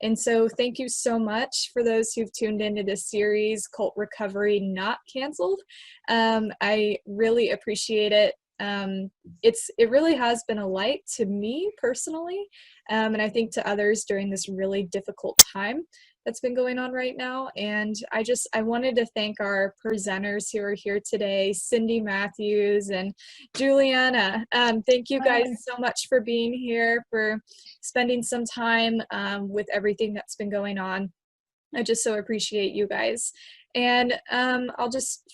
And so thank you so much for those who've tuned into this series, Cult Recovery Not Canceled. I really appreciate it. It really has been a light to me personally, and I think to others during this really difficult time that's been going on right now. And I wanted to thank our presenters who are here today, Cindy Matthews and Juliana. Thank you guys so much for being here, for spending some time with everything that's been going on. I just so appreciate you guys. And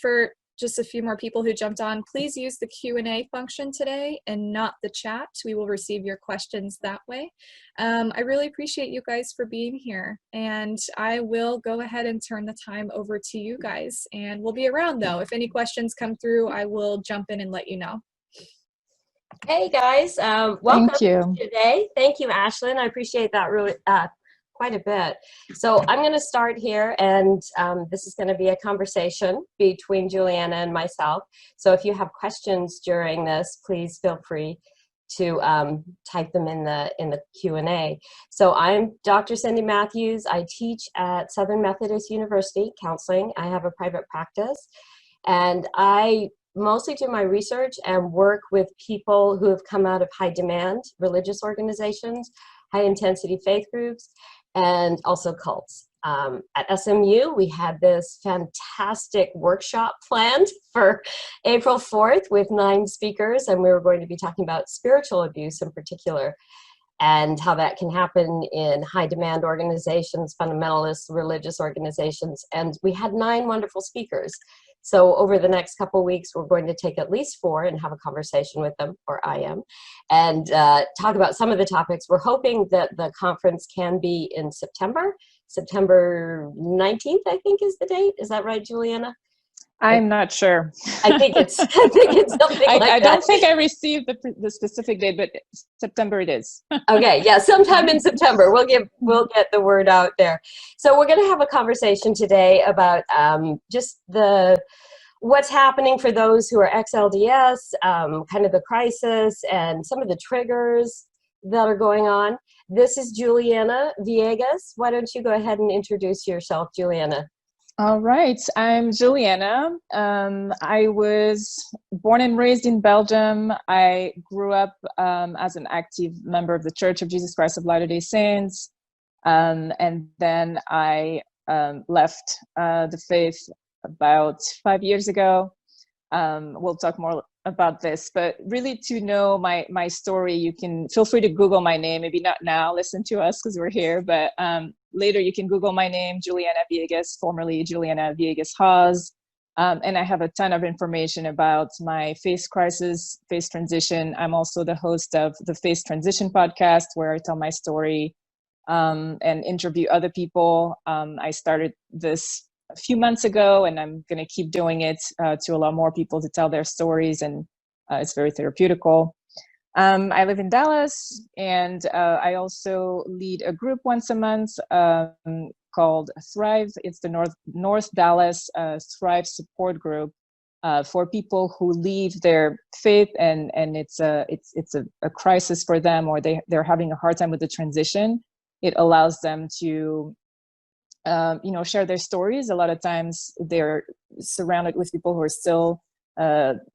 for just a few more people who jumped on, please use the Q&A function today and not the chat. We will receive your questions that way. I really appreciate you guys for being here, and I will go ahead and turn the time over to you guys, and we'll be around though. If any questions come through, I will jump in and let you know. Hey guys, welcome today. Thank you, Ashlyn. I appreciate that really quite a bit. So I'm going to start here, and this is going to be a conversation between Juliana and myself. So if you have questions during this, please feel free to type them in the Q&A. So I'm Dr. Cindy Matthews. I teach at Southern Methodist University counseling. I have a private practice, and I mostly do my research and work with people who have come out of high demand religious organizations, high intensity faith groups, and also cults. At SMU, we had this fantastic workshop planned for April 4th with 9 speakers, and we were going to be talking about spiritual abuse in particular, and how that can happen in high demand organizations, fundamentalist religious organizations. And we had 9 wonderful speakers. So over the next couple of weeks, we're going to take at least 4 and have a conversation with them, or I am, and talk about some of the topics. We're hoping that the conference can be in September 19th, I think is the date. Is that right, Juliana? I'm not sure. I think it's something like that. I don't think I received the specific date, but September it is. Okay, yeah, sometime in September we'll get the word out there. So we're going to have a conversation today about just what's happening for those who are ex-LDS, kind of the crisis and some of the triggers that are going on. This is Julienna Viegas. Why don't you go ahead and introduce yourself, Juliana? All right, I'm Julienna. I was born and raised in Belgium. I grew up as an active member of the Church of Jesus Christ of Latter-day Saints. And then I left the faith about 5 years ago. We'll talk more about this, but really to know my story, you can feel free to Google my name. Maybe not now, listen to us because we're here, but later you can Google my name, Julienna Viegas, formerly Julienna Viegas Haas. And I have a ton of information about my faith crisis, faith transition. I'm also the host of the Faith Transition podcast, where I tell my story and interview other people. I started this a few months ago, and I'm going to keep doing it to allow more people to tell their stories, and it's very therapeutical. I live in Dallas, and I also lead a group once a month called Thrive. It's the North Dallas Thrive support group for people who leave their faith and it's a crisis for them, or they're having a hard time with the transition. It allows them to share their stories. A lot of times they're surrounded with people who are still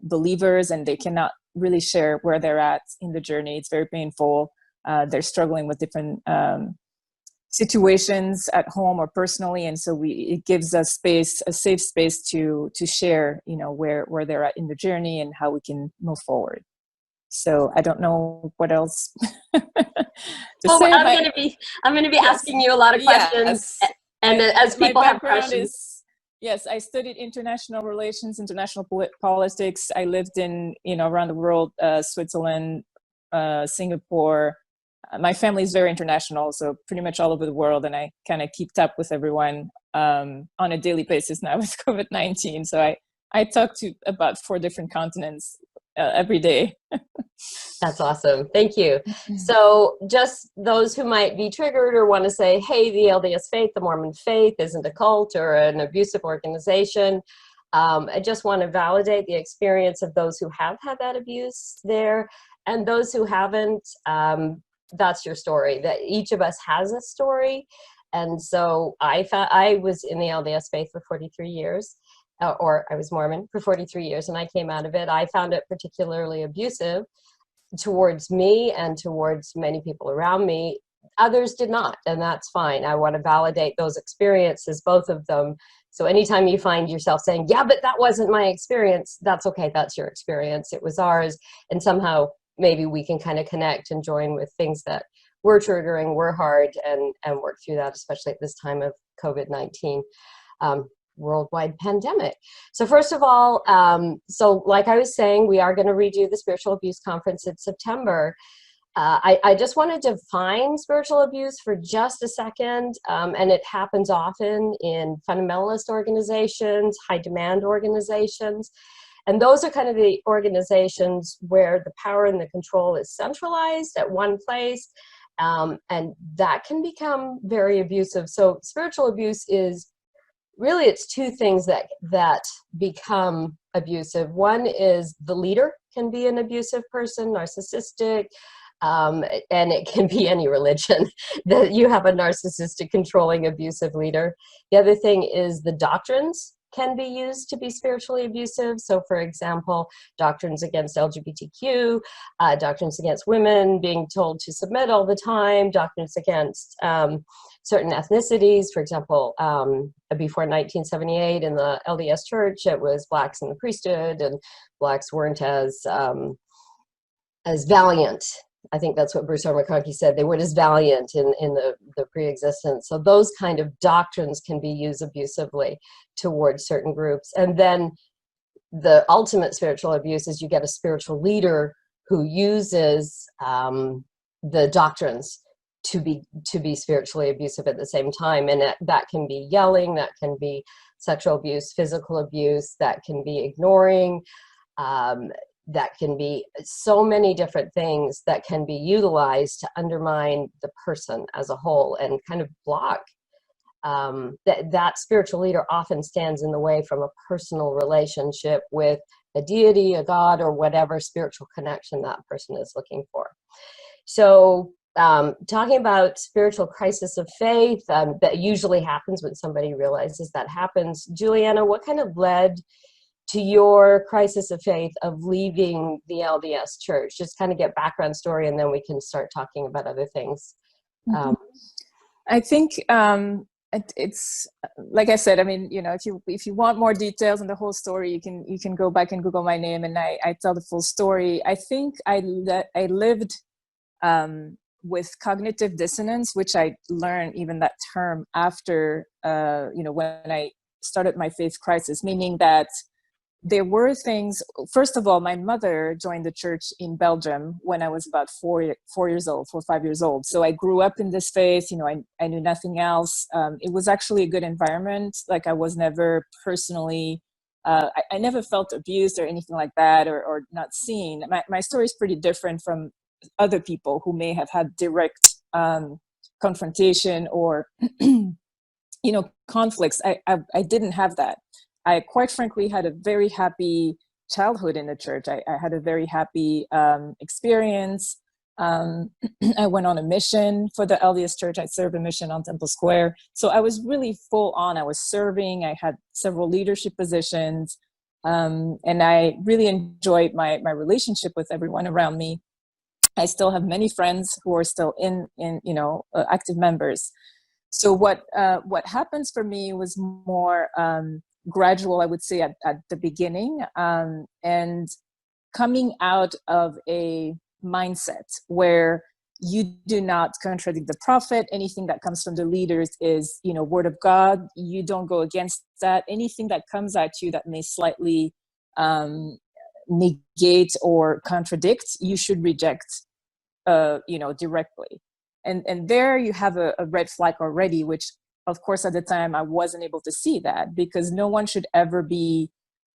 believers, and they cannot really share where they're at in the journey. It's very painful. They're struggling with different situations at home or personally, and so it gives us a safe space to share, where they're at in the journey and how we can move forward. So I don't know what else to say. I'm going to be asking you a lot of questions. Yes. And as people have questions. Yes, I studied international relations, international politics. I lived in, around the world, Switzerland, Singapore. My family is very international, so pretty much all over the world. And I kind of keep up with everyone on a daily basis now with COVID-19. So I talk to about 4 different continents every day. That's awesome. Thank you. So just those who might be triggered or want to say, hey, the LDS faith, the Mormon faith isn't a cult or an abusive organization. I just want to validate the experience of those who have had that abuse there, and those who haven't. that's your story, that each of us has a story. And so I was in the LDS faith for 43 years, or I was Mormon for 43 years, and I came out of it. I found it particularly abusive towards me and towards many people around me. Others did not, and that's fine. I want to validate those experiences, both of them. So anytime you find yourself saying, yeah, but that wasn't my experience, that's okay. That's your experience. It was ours. And somehow maybe we can kind of connect and join with things that were triggering, were hard, and work through that, especially at this time of COVID-19 worldwide pandemic. So first of all, so like I was saying, we are going to redo the Spiritual Abuse Conference in September. I just want to define spiritual abuse for just a second, and it happens often in fundamentalist organizations, high demand organizations, and those are kind of the organizations where the power and the control is centralized at one place, and that can become very abusive. So spiritual abuse is really, it's two things that become abusive. One is the leader can be an abusive person, narcissistic, and it can be any religion that you have a narcissistic, controlling, abusive leader. The other thing is the doctrines can be used to be spiritually abusive. So for example, doctrines against LGBTQ, doctrines against women being told to submit all the time, doctrines against certain ethnicities. For example, before 1978 in the LDS Church, it was blacks in the priesthood, and blacks weren't as valiant. I think that's what Bruce R. McConkie said. They weren't as valiant in the pre-existence. So those kind of doctrines can be used abusively towards certain groups. And then the ultimate spiritual abuse is you get a spiritual leader who uses the doctrines to be spiritually abusive at the same time. And that can be yelling, that can be sexual abuse, physical abuse, that can be ignoring, that can be so many different things that can be utilized to undermine the person as a whole and kind of block. That spiritual leader often stands in the way from a personal relationship with a deity, a God, or whatever spiritual connection that person is looking for. So talking about spiritual crisis of faith, that usually happens when somebody realizes that happens. Julienna, what kind of led to your crisis of faith of leaving the LDS Church? Just kind of get background story, and then we can start talking about other things. I think it's like I said. I mean, you know, if you want more details on the whole story, you can go back and Google my name, and I tell the full story. I think I lived with cognitive dissonance, which I learned even that term after when I started my faith crisis, meaning that there were things. First of all, my mother joined the church in Belgium when I was about 4 years old, 4 or 5 years old. So I grew up in this faith. You know, I knew nothing else. It was actually a good environment. Like I was never personally, I never felt abused or anything like that, or not seen. My story is pretty different from other people who may have had direct confrontation or, conflicts. I didn't have that. I quite frankly had a very happy childhood in the church. I had a very happy experience. I went on a mission for the LDS Church. I served a mission on Temple Square. So I was really full on. I was serving. I had several leadership positions. And I really enjoyed my relationship with everyone around me. I still have many friends who are still in active members. So what happens for me was more gradual, I would say, at the beginning, and coming out of a mindset where you do not contradict the prophet. Anything that comes from the leaders is, word of God. You don't go against that. Anything that comes at you that may slightly negate or contradict, you should reject, directly. And there you have a red flag already, which of course at the time I wasn't able to see that, because no one should ever be,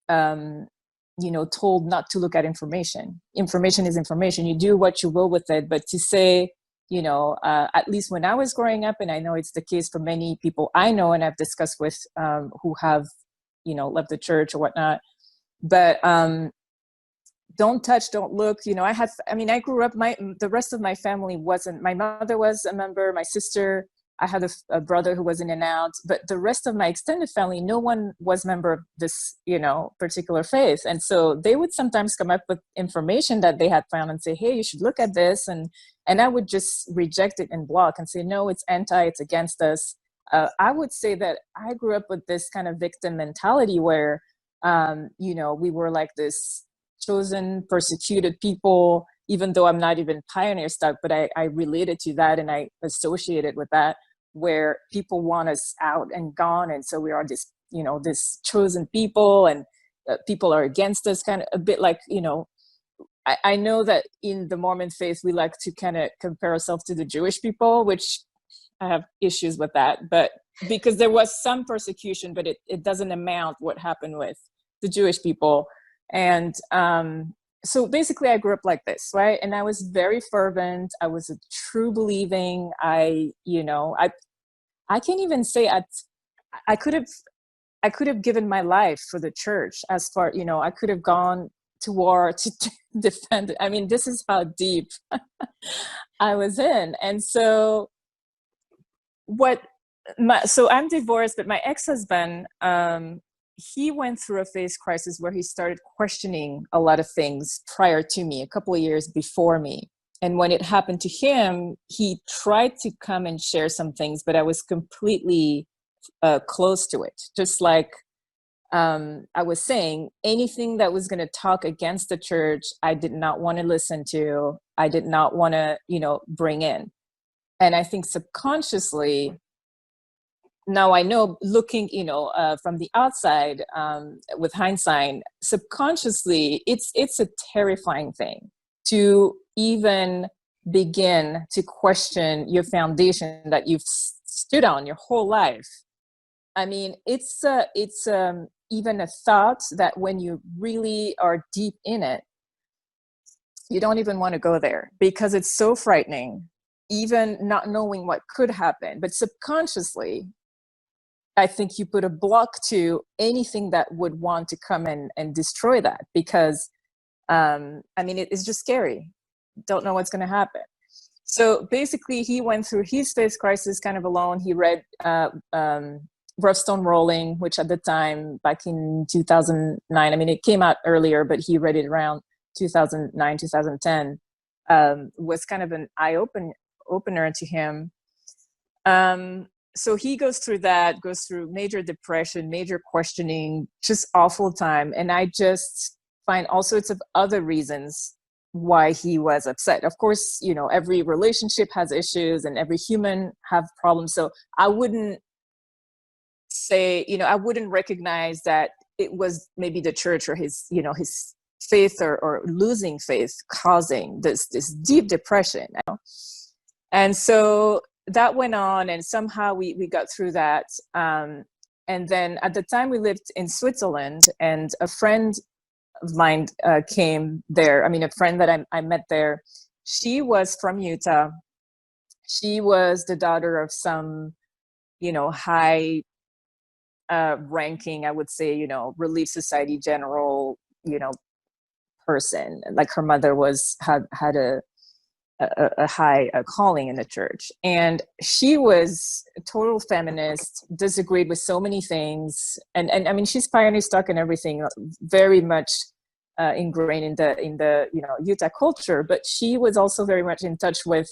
told not to look at information. Information is information. You do what you will with it. But to say, at least when I was growing up, and I know it's the case for many people I know and I've discussed with who have, left the church or whatnot, but don't touch, don't look. I grew up, the rest of my family wasn't, my mother was a member, my sister, I had a brother who was in and out, but the rest of my extended family, no one was member of this, particular faith. And so they would sometimes come up with information that they had found and say, hey, you should look at this. And I would just reject it and block and say, no, it's it's against us. I would say that I grew up with this kind of victim mentality where, we were like this chosen, persecuted people, even though I'm not even pioneer stuck, but I related to that and I associated with that, where people want us out and gone. And so we are this, this chosen people, and people are against us, kind of a bit like, I know that in the Mormon faith, we like to kind of compare ourselves to the Jewish people, which I have issues with that, but because there was some persecution, but it doesn't amount what happened with the Jewish people. And so basically I grew up like this, right? And I was very fervent. I was a true believing. I can't even say I could have given my life for the church. As far, I could have gone to war to defend it. I mean, this is how deep I was in. And so so I'm divorced, but my ex-husband, he went through a phase crisis where he started questioning a lot of things prior to me, a couple of years before me. And when it happened to him, he tried to come and share some things, but I was completely close to it. Just like I was saying, anything that was going to talk against the church, I did not want to listen to. I did not want to, bring in. And I think subconsciously, now I know, looking, from the outside, with hindsight, subconsciously, it's a terrifying thing to even begin to question your foundation that you've stood on your whole life. I mean, it's even a thought that when you really are deep in it, you don't even want to go there because it's so frightening, even not knowing what could happen. But subconsciously, I think you put a block to anything that would want to come in and destroy that because, it's just scary. Don't know what's going to happen. So basically, he went through his phase crisis kind of alone. He read Rough Stone Rolling, which at the time, back in 2009, it came out earlier, but he read it around 2009, 2010, was kind of an eye-opener to him. So he goes through major depression, major questioning, just awful time. And I just find all sorts of other reasons why he was upset. Of course, every relationship has issues and every human have problems. So I wouldn't say, I wouldn't recognize that it was maybe the church or his faith or losing faith causing this deep depression. And so that went on, and somehow we got through that. And then at the time we lived in Switzerland, and a friend of mine came there. A friend that I met there. She was from Utah. She was the daughter of some, high ranking, I would say, Relief Society general, person. Like her mother had a high calling in the church, and she was a total feminist, disagreed with so many things, and she's pioneer stock and everything, very much ingrained in the Utah culture, but she was also very much in touch with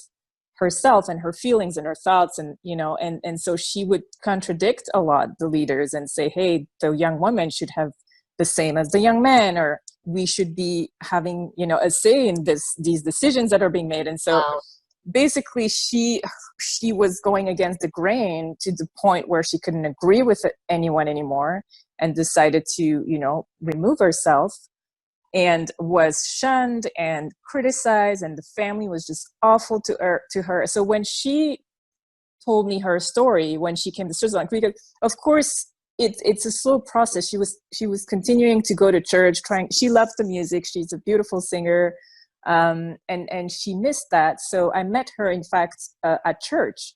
herself and her feelings and her thoughts, and and so she would contradict a lot the leaders and say, hey, the young woman should have the same as the young man, or we should be having, a say in these decisions that are being made. And so basically she was going against the grain to the point where she couldn't agree with anyone anymore, and decided to, remove herself, and was shunned and criticized, and the family was just awful to her. So when she told me her story, when she came to Switzerland, because of course it's a slow process. She was continuing to go to church, she loved the music. She's a beautiful singer. And she missed that. So I met her, in fact, at church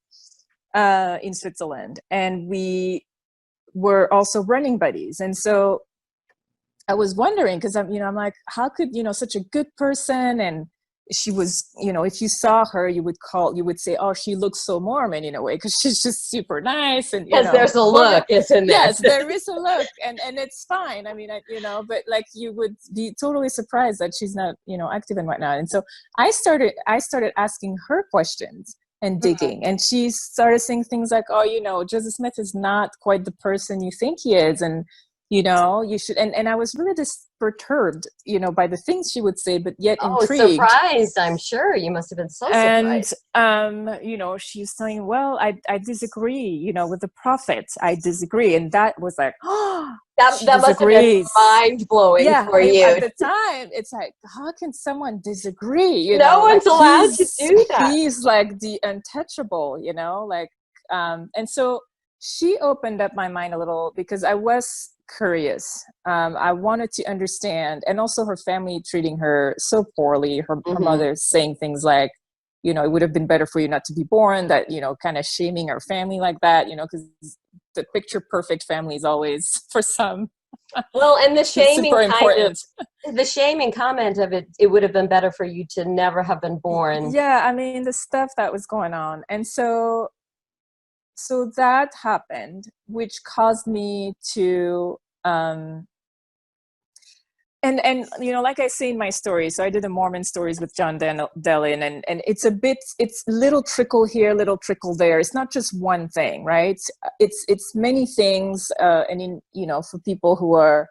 in Switzerland, and we were also running buddies. And so I was wondering, because I'm like, how could, such a good person, and she was, if you saw her, you would say, oh, she looks so Mormon in a way, because she's just super nice, and Because there's a look, isn't there? Yes, there is a look, and it's fine. I mean, but like, you would be totally surprised that she's not, active and whatnot. And so I started asking her questions and digging, and she started saying things like, oh, Joseph Smith is not quite the person you think he is, and you should, and I was really just perturbed, by the things she would say, but yet intrigued. Surprised, I'm sure. You must have been so surprised. And, she's saying, well, I disagree, with the prophet. I disagree. And that was like, oh, that must have been mind-blowing for you. At the time, it's like, how can someone disagree? No one's allowed to do that. He's like the untouchable, and so she opened up my mind a little, because I was curious. I wanted to understand, and also her family treating her so poorly, her mother saying things like, it would have been better for you not to be born, that, kind of shaming her family like that, because the picture perfect family is always, for some, well, and the shaming super important. The shaming comment of it would have been better for you to never have been born. Yeah, I mean, the stuff that was going on. And so that happened, which caused me to, and like I say in my story, so I did the Mormon stories with John Dellin, and it's little trickle here, little trickle there. It's not just one thing, right? It's many things, and for people who are,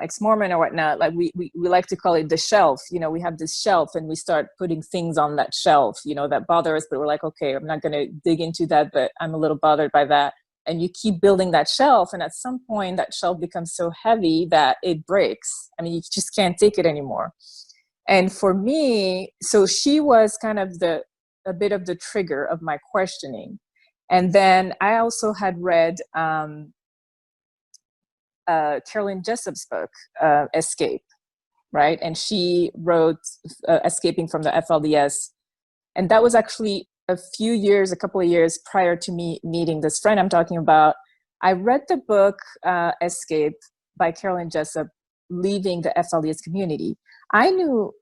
ex-Mormon or whatnot, like we like to call it the shelf. We have this shelf, and we start putting things on that shelf, that bother us, but we're like, okay, I'm not going to dig into that, but I'm a little bothered by that. And you keep building that shelf, and at some point that shelf becomes so heavy that it breaks. I mean, you just can't take it anymore. And for me, so she was kind of a bit of the trigger of my questioning. And then I also had read Carolyn Jessup's book, Escape, right? And she wrote Escaping from the FLDS. And that was actually a couple of years prior to me meeting this friend I'm talking about. I read the book, Escape, by Carolyn Jessup, leaving the FLDS community. I knew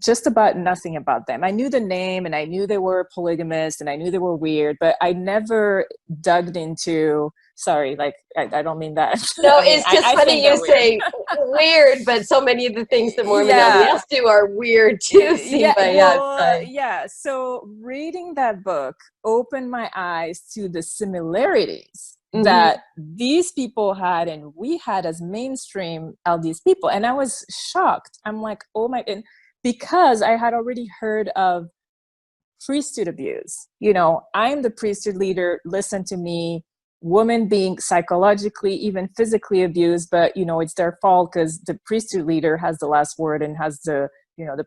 just about nothing about them. I knew the name, and I knew they were polygamous, and I knew they were weird, but I never dug into, sorry, like, I don't mean that. No, it's just funny you say weird, but so many of the things that Mormon LDS do are weird too. So reading that book opened my eyes to the similarities that these people had and we had as mainstream LDS people. And I was shocked. I'm like, oh my, and because I had already heard of priesthood abuse. I'm the priesthood leader, listen to me, women being psychologically, even physically abused, but it's their fault because the priesthood leader has the last word and has the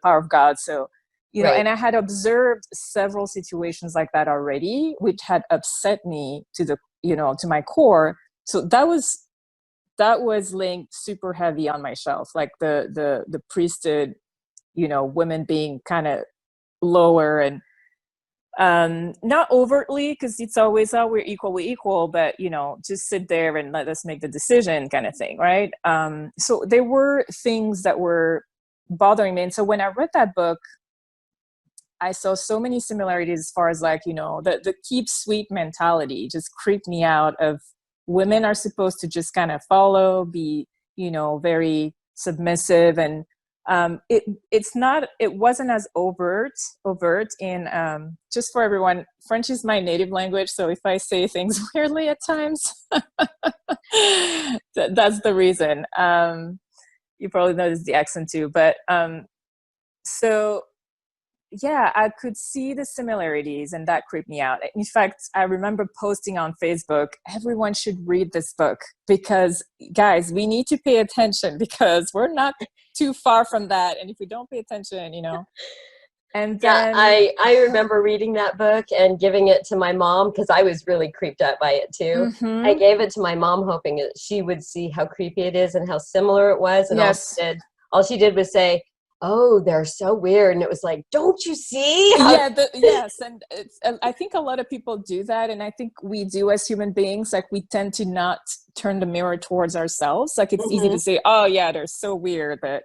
power of God. So, and I had observed several situations like that already, which had upset me to my core. So that was linked super heavy on my shelf, like the priesthood, women being kind of lower, and not overtly, because it's always, oh, we're equal, but just sit there and let us make the decision kind of thing, right? So there were things that were bothering me. And so when I read that book, I saw so many similarities as far as like, the keep sweet mentality just creeped me out. Of women are supposed to just kind of follow, be, very submissive, and it wasn't as overt in, just for everyone, French is my native language, so if I say things weirdly at times, that's the reason. You probably noticed the accent too, but so yeah, I could see the similarities, and that creeped me out. In fact, I remember posting on Facebook, everyone should read this book, because guys, we need to pay attention, because we're not too far from that. And if we don't pay attention, and then I remember reading that book and giving it to my mom, because I was really creeped out by it too. I gave it to my mom hoping that she would see how creepy it is and how similar it was. And all she did was say, oh, they're so weird. And it was like, don't you see? Yes. And I think a lot of people do that. And I think we do as human beings, like we tend to not turn the mirror towards ourselves. Like it's easy to say, oh yeah, they're so weird, but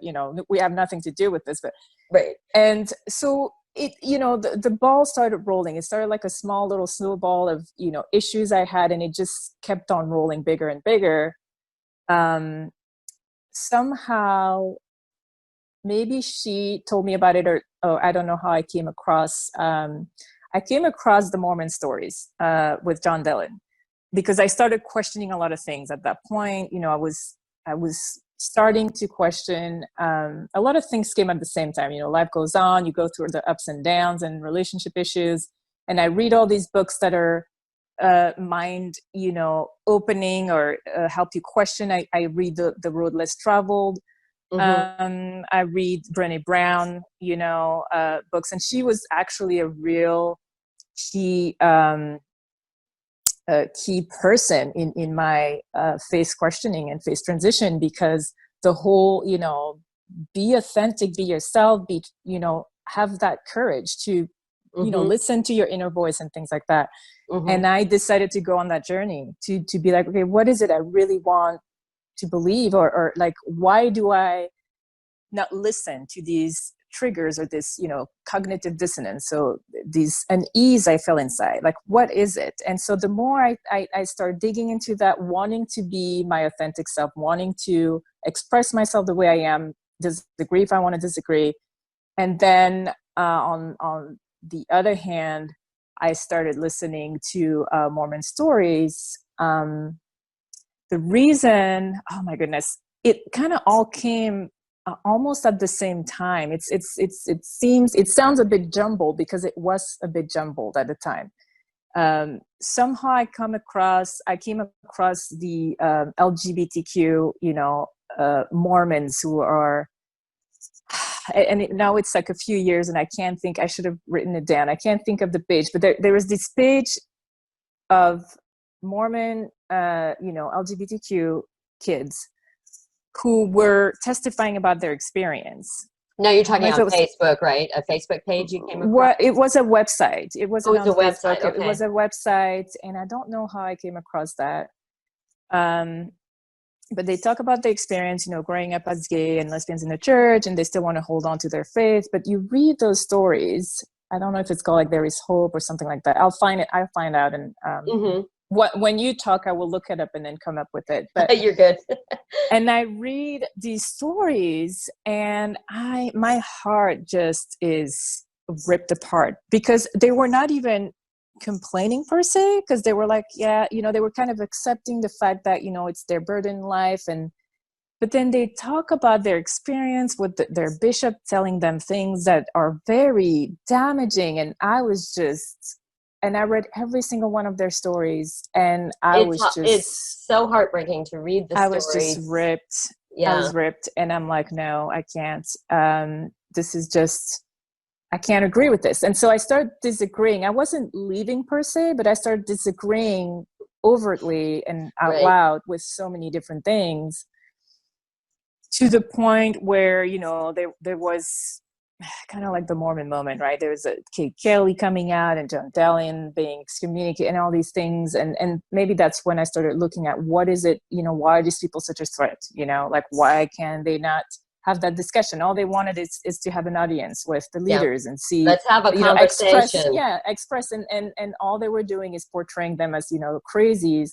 we have nothing to do with this. But right. And so the ball started rolling. It started like a small little snowball of, issues I had, and it just kept on rolling bigger and bigger. Somehow, maybe she told me about it, or I don't know how I came across. I came across the Mormon stories with John Dillon, because I started questioning a lot of things at that point. I was starting to question a lot of things. Came at the same time. Life goes on, you go through the ups and downs and relationship issues, and I read all these books that are mind opening, or help you question. I read the Road Less Traveled. I read Brené Brown books, and she was actually a real key person in my faith questioning and faith transition, because the whole be authentic, be yourself, have that courage to listen to your inner voice and things like that. And I decided to go on that journey to be like, okay, what is it I really want to believe, or like, why do I not listen to these triggers, or this cognitive dissonance, so these unease I feel inside, like, what is it? And so the more I start digging into that, wanting to be my authentic self, wanting to express myself the way I am, disagree if I want to disagree. And then on the other hand, I started listening to Mormon stories. The reason, oh my goodness, it kind of all came almost at the same time. It sounds a bit jumbled, because it was a bit jumbled at the time. Somehow I came across the LGBTQ, Mormons who are, and now it's like a few years, and I should have written it down. I can't think of the page, but there was this page of Mormon, LGBTQ kids who were testifying about their experience. No, you're talking on Facebook, right? A Facebook page you came across? It was a website. It wasn't on Facebook. Okay. It was a website, and I don't know how I came across that. But they talk about the experience, growing up as gay and lesbians in the church, and they still want to hold on to their faith. But you read those stories. I don't know if it's called like There Is Hope or something like that. I'll find out, and when you talk, I will look it up and then come up with it. But you're good. And I read these stories, and my heart just is ripped apart, because they were not even complaining per se, because they were like, they were kind of accepting the fact that it's their burden in life. But then they talk about their experience with their bishop telling them things that are very damaging, and I read every single one of their stories, and it's so heartbreaking to read the stories. I was just ripped. Yeah. I was ripped, and I'm like, no, I can't. This is just, I can't agree with this. And so I started disagreeing. I wasn't leaving per se, but I started disagreeing overtly and out loud with so many different things, to the point where, there was kind of like the Mormon moment, right? There was a Kate Kelly coming out, and John Dillon being excommunicated, and all these things. And maybe that's when I started looking at, what is it, why are these people such a threat? Like, why can they not have that discussion? All they wanted is to have an audience with the leaders and see, let's have a conversation. Express. And all they were doing is portraying them as, crazies,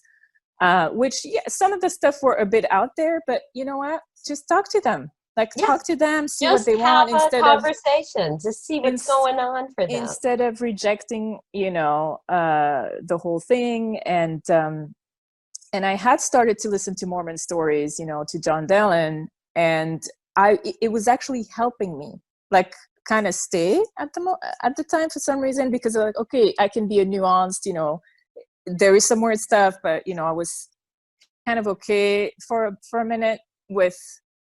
which some of the stuff were a bit out there, but you know what? Just talk to them. Talk to them, see what they want, instead of conversation. Just see what's going on for them, instead of rejecting, the whole thing. And I had started to listen to Mormon stories, to John Dillon, and it was actually helping me, like, kind of stay at the time for some reason, because like, okay, I can be a nuanced, there is some weird stuff, but I was kind of okay for a minute with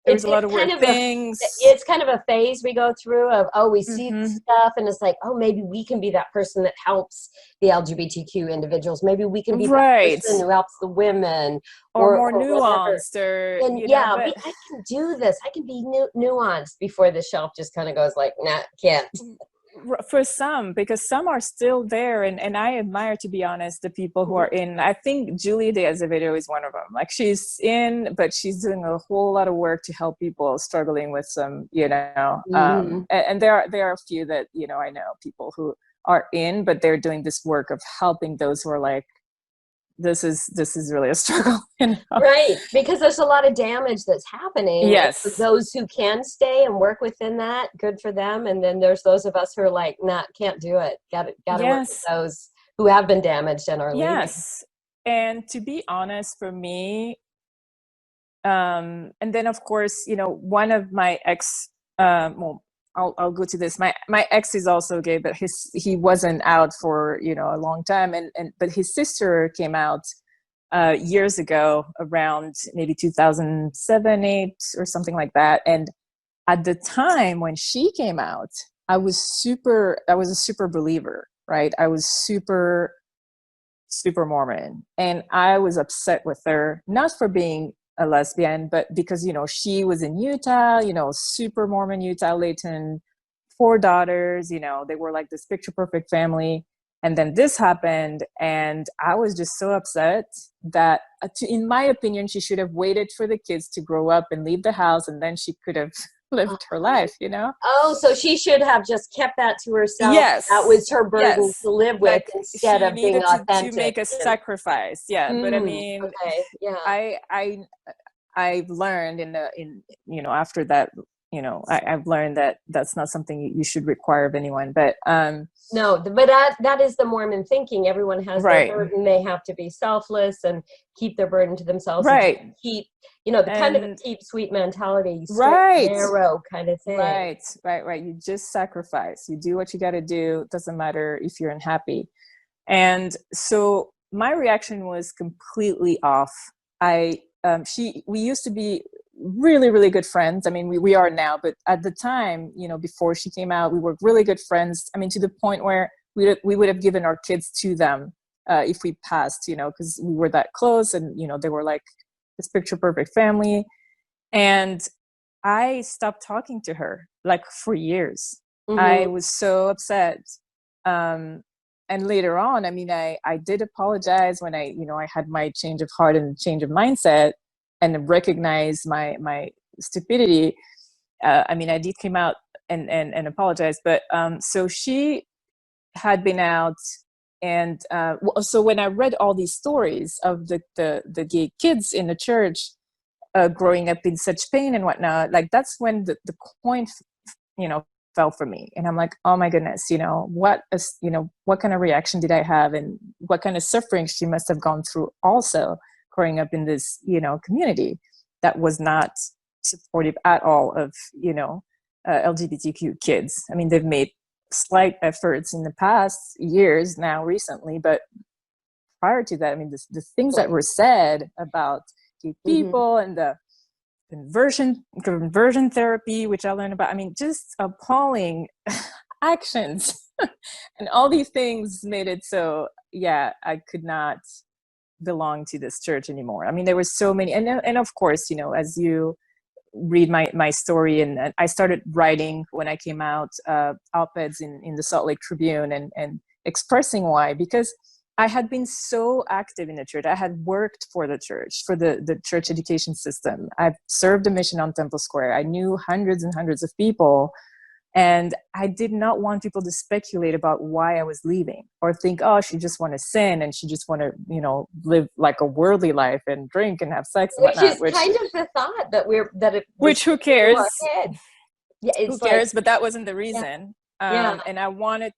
there was a lot of weird things. It's kind of a phase we go through of, oh, we see this stuff and it's like, oh, maybe we can be that person that helps the LGBTQ individuals. Maybe we can be that person who helps the women, or more nuanced, and I can do this. I can be nuanced before the shelf just kind of goes like, nah, can't. For some, because some are still there, and I admire, to be honest, the people who are in. I think Julie de Azevedo is one of them. Like, she's in, but she's doing a whole lot of work to help people struggling with some, and there are a few that, I know people who are in, but they're doing this work of helping those who are like, this is really a struggle, Right, because there's a lot of damage that's happening. Yes. For those who can stay and work within that, good for them. And then there's those of us who are like, nah, can't do it. Got to work with those who have been damaged and are leaving. Yes, and to be honest, for me, and then of course, one of my ex, I'll go to this. My ex is also gay, but he wasn't out for a long time, but his sister came out years ago, around maybe 2007, 8 or something like that. And at the time when she came out, I was a super believer, right? I was super Mormon, and I was upset with her, not for being a lesbian, but because she was in Utah, super Mormon Utah, Layton, 4 daughters, they were like this picture perfect family, and then this happened, and I was just so upset that in my opinion, she should have waited for the kids to grow up and leave the house, and then she could have lived her life. Oh, so she should have just kept that to herself. Yes, that was her burden to live with, instead of being authentic. To make a sacrifice. But I mean, I've learned after that, I've learned that that's not something you should require of anyone. But no, but that is the Mormon thinking. Everyone has their burden. They have to be selfless and keep their burden to themselves. Right. And keep, kind of a keep sweet mentality, straight, narrow kind of thing. Right. You just sacrifice. You do what you got to do. It doesn't matter if you're unhappy. And so my reaction was completely off. We used to be really, really good friends. I mean, we are now, but at the time, before she came out, we were really good friends. I mean, to the point where we would have given our kids to them if we passed, because we were that close, and, they were like this picture perfect family. And I stopped talking to her like for years. I was so upset. And later on, I mean, I did apologize when I had my change of heart and change of mindset, and recognize my stupidity. I mean, I did come out and apologize, but so she had been out, and so when I read all these stories of the gay kids in the church growing up in such pain and whatnot, like that's when the coin, fell for me, and I'm like, oh my goodness, what kind of reaction did I have, and what kind of suffering she must have gone through also, growing up in this, community that was not supportive at all of, LGBTQ kids. I mean, they've made slight efforts in the past years now recently, but prior to that, I mean, the things that were said about gay people and the conversion therapy, which I learned about, I mean, just appalling actions and all these things made it so, I could not belong to this church anymore. I mean, there were so many, and of course, as you read my story, and I started writing when I came out, op-eds in the Salt Lake Tribune, and expressing why, because I had been so active in the church. I had worked for the church, for the church education system. I've served a mission on Temple Square. I knew hundreds and hundreds of people. And I did not want people to speculate about why I was leaving, or think, oh, she just want to sin, and she just want to, live like a worldly life and drink and have sex and whatnot. Which is kind of the thought which who cares? Yeah, who cares? But that wasn't the reason. And I wanted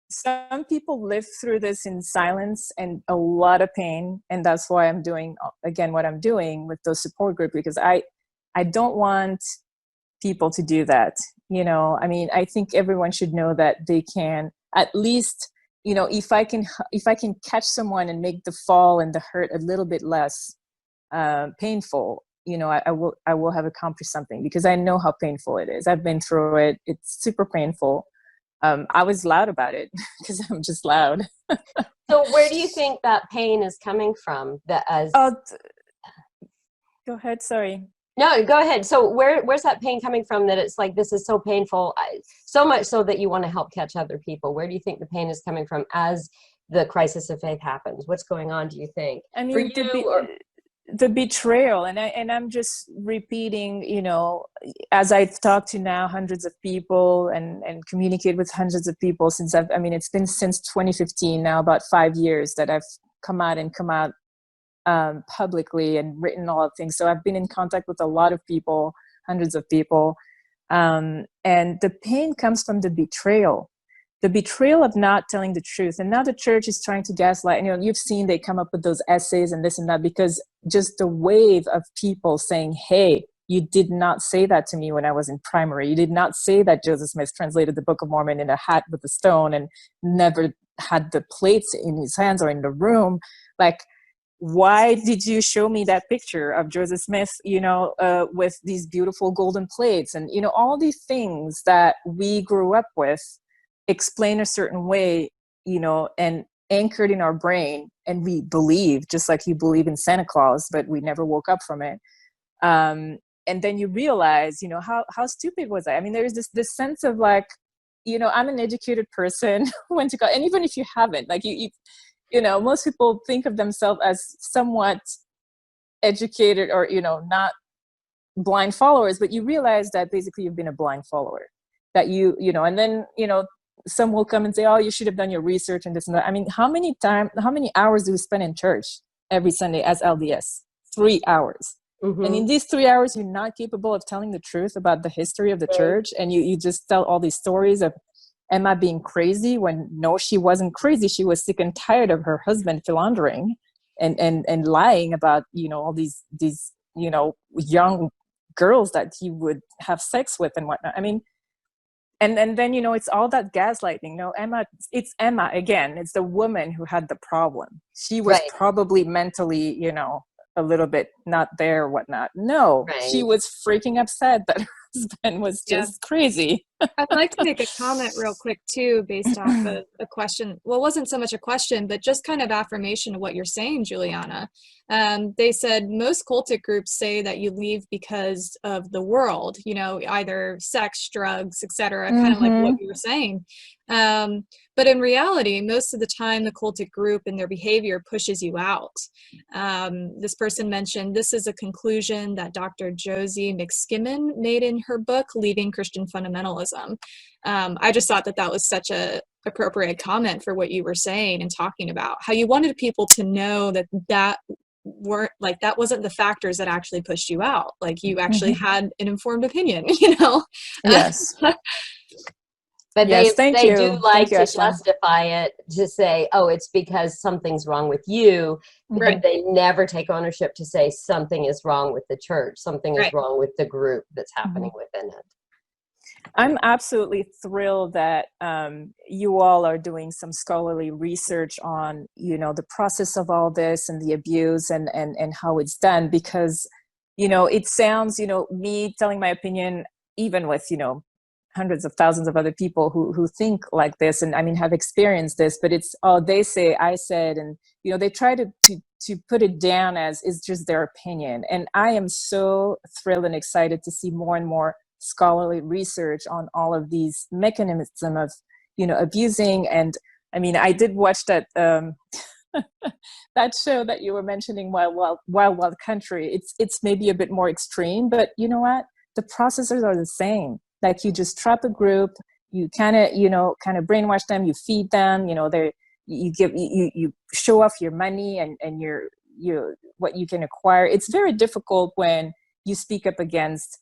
some people live through this in silence and a lot of pain, and that's why I'm doing again what I'm doing with those support groups, because I don't want people to do that. I mean, I think everyone should know that they can at least, if I can catch someone and make the fall and the hurt a little bit less painful, I will have accomplished something, because I know how painful it is. I've been through it. It's super painful. I was loud about it because I'm just loud. So where do you think that pain is coming from? Go ahead. Sorry. No, go ahead. So where's that pain coming from, that it's like, this is so painful, so much so that you want to help catch other people? Where do you think the pain is coming from as the crisis of faith happens? What's going on, do you think? I mean, for you, the betrayal, and I'm just repeating, as I've talked to now hundreds of people and communicate with hundreds of people since it's been since 2015 now, about 5 years that I've come out publicly and written all of things. So I've been in contact with a lot of people, hundreds of people, and the pain comes from the betrayal of not telling the truth. And now the church is trying to gaslight. You've seen they come up with those essays and this and that, because just the wave of people saying, hey, you did not say that to me when I was in primary. You did not say that Joseph Smith translated the Book of Mormon in a hat with a stone and never had the plates in his hands or in the room. Like, why did you show me that picture of Joseph Smith, with these beautiful golden plates? And, all these things that we grew up with, explain a certain way, and anchored in our brain, and we believe, just like you believe in Santa Claus, but we never woke up from it. And then you realize, how stupid was I? There's this sense of like, I'm an educated person who went to college, and even if you haven't, like most people think of themselves as somewhat educated or, not blind followers, but you realize that basically you've been a blind follower, that and then, some will come and say, oh, you should have done your research and this and that. How many hours do we spend in church every Sunday as LDS? 3 hours. mm-hmm. And in these 3 hours, you're not capable of telling the truth about the history of the church. And you just tell all these stories of Emma being crazy, when no, she wasn't crazy. She was sick and tired of her husband philandering and lying about, all these young girls that he would have sex with and whatnot. And then, it's all that gaslighting. No, it's Emma again. It's the woman who had the problem. She was probably mentally, a little bit not there or whatnot. No, she was freaking upset that her husband was just crazy. I'd like to make a comment real quick too, based off of a question. Well, it wasn't so much a question, but just kind of affirmation of what you're saying, Juliana. They said most cultic groups say that you leave because of the world, either sex, drugs, etc., kind of like what you were saying. But in reality, most of the time, the cultic group and their behavior pushes you out. This person mentioned this is a conclusion that Dr. Josie McSkimmon made in her book, Leaving Christian Fundamentalism. I just thought that was such a appropriate comment for what you were saying and talking about, how you wanted people to know that wasn't the factors that actually pushed you out. Like, you actually had an informed opinion, Yes. But yes, they you. do like to Ashlyn. justify it, to say, oh, it's because something's wrong with you. But they never take ownership to say something is wrong with the church. Something is wrong with the group that's happening within it. I'm absolutely thrilled that you all are doing some scholarly research on, the process of all this and the abuse and how it's done, because, it sounds, me telling my opinion, even with, hundreds of thousands of other people who think like this and have experienced this, but it's, oh, they say, I said, and, they try to put it down as it's just their opinion. And I am so thrilled and excited to see more and more scholarly research on all of these mechanisms of, abusing. And I did watch that that show that you were mentioning, Wild Country. It's maybe a bit more extreme, but you know what? The processes are the same. Like, you just trap a group, you kind of brainwash them, you feed them, you show off your money and your what you can acquire. It's very difficult when you speak up against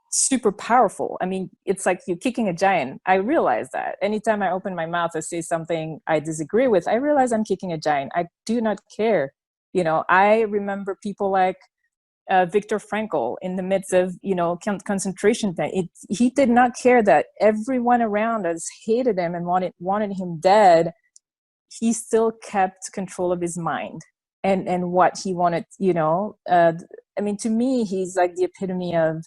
super powerful. It's like you're kicking a giant. I realize that anytime I open my mouth or say something I disagree with, I realize I'm kicking a giant. I do not care. I remember people like Viktor Frankl in the midst of, concentration camp. He did not care that everyone around us hated him and wanted him dead. He still kept control of his mind and what he wanted, I mean, to me, he's like the epitome of,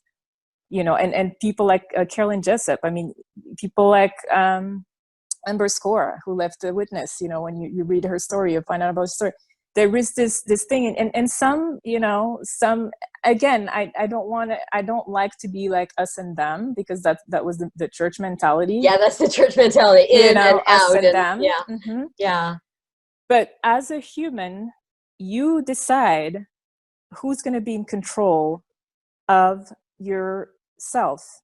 you know, and people like Carolyn Jessup. I mean, people like Amber Scora, who left the Witness. You know, when you read her story, you find out about her story. There is this thing, and some, you know, some, again, I don't like to be like us and them, because that was the church mentality. Yeah, that's the church mentality, in and us out, and them. yeah. Mm-hmm. Yeah. But as a human, you decide who's going to be in control of yourself.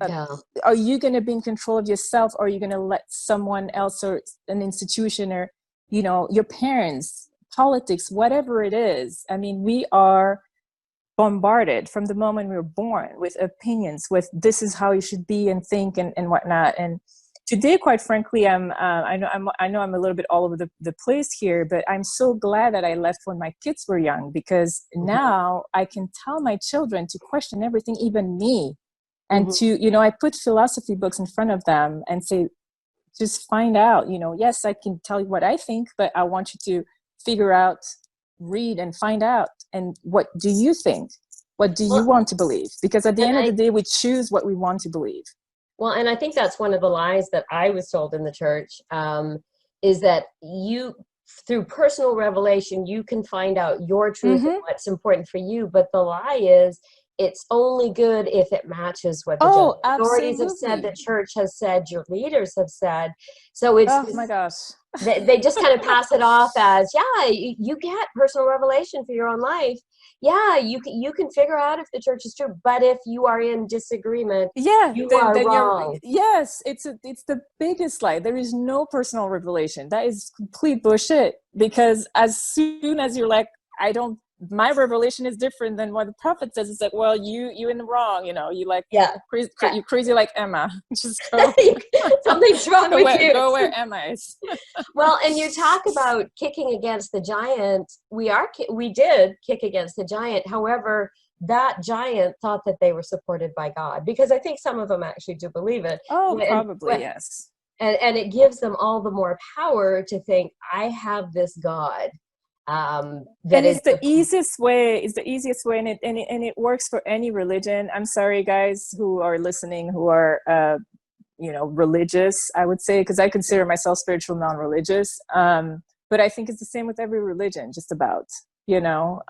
Yeah. Are you going to be in control of yourself, or are you going to let someone else or an institution, or, you know, your parents, politics, whatever it is? I mean, we are bombarded from the moment we were born with opinions, with this is how you should be and think and whatnot. And today, quite frankly, I know I'm a little bit all over the place here, but I'm so glad that I left when my kids were young, because now I can tell my children to question everything, even me. And to, you know, I put philosophy books in front of them and say, just find out, you know, yes, I can tell you what I think, but I want you to figure out, read and find out. And what do you think? What do you want to believe? Because at the end of the day, we choose what we want to believe. Well, and I think that's one of the lies that I was told in the church, is that you, through personal revelation, you can find out your truth and what's important for you. But the lie is, it's only good if it matches what the authorities have said, the church has said, your leaders have said. So it's, oh my gosh, they just kind of pass it off as, yeah, you get personal revelation for your own life. Yeah, you can figure out if the church is true, but if you are in disagreement, you are wrong. Yes, it's the biggest lie. There is no personal revelation. That is complete bullshit. Because as soon as you're like, my revelation is different than what the prophet says, it's like, well, you in the wrong, you know, you like, you crazy like Emma. Just go. Something's wrong with you. Go where Emma is. Well, and you talk about kicking against the giant. We did kick against the giant. However, that giant thought that they were supported by God, because I think some of them actually do believe it. Oh, probably, yes. And it gives them all the more power to think, I have this God. And it's the easiest way. It's the easiest way, and it works for any religion. I'm sorry, guys who are listening, who are you know, religious, I would say, because I consider myself spiritual, non-religious. But I think it's the same with every religion, just about, you know.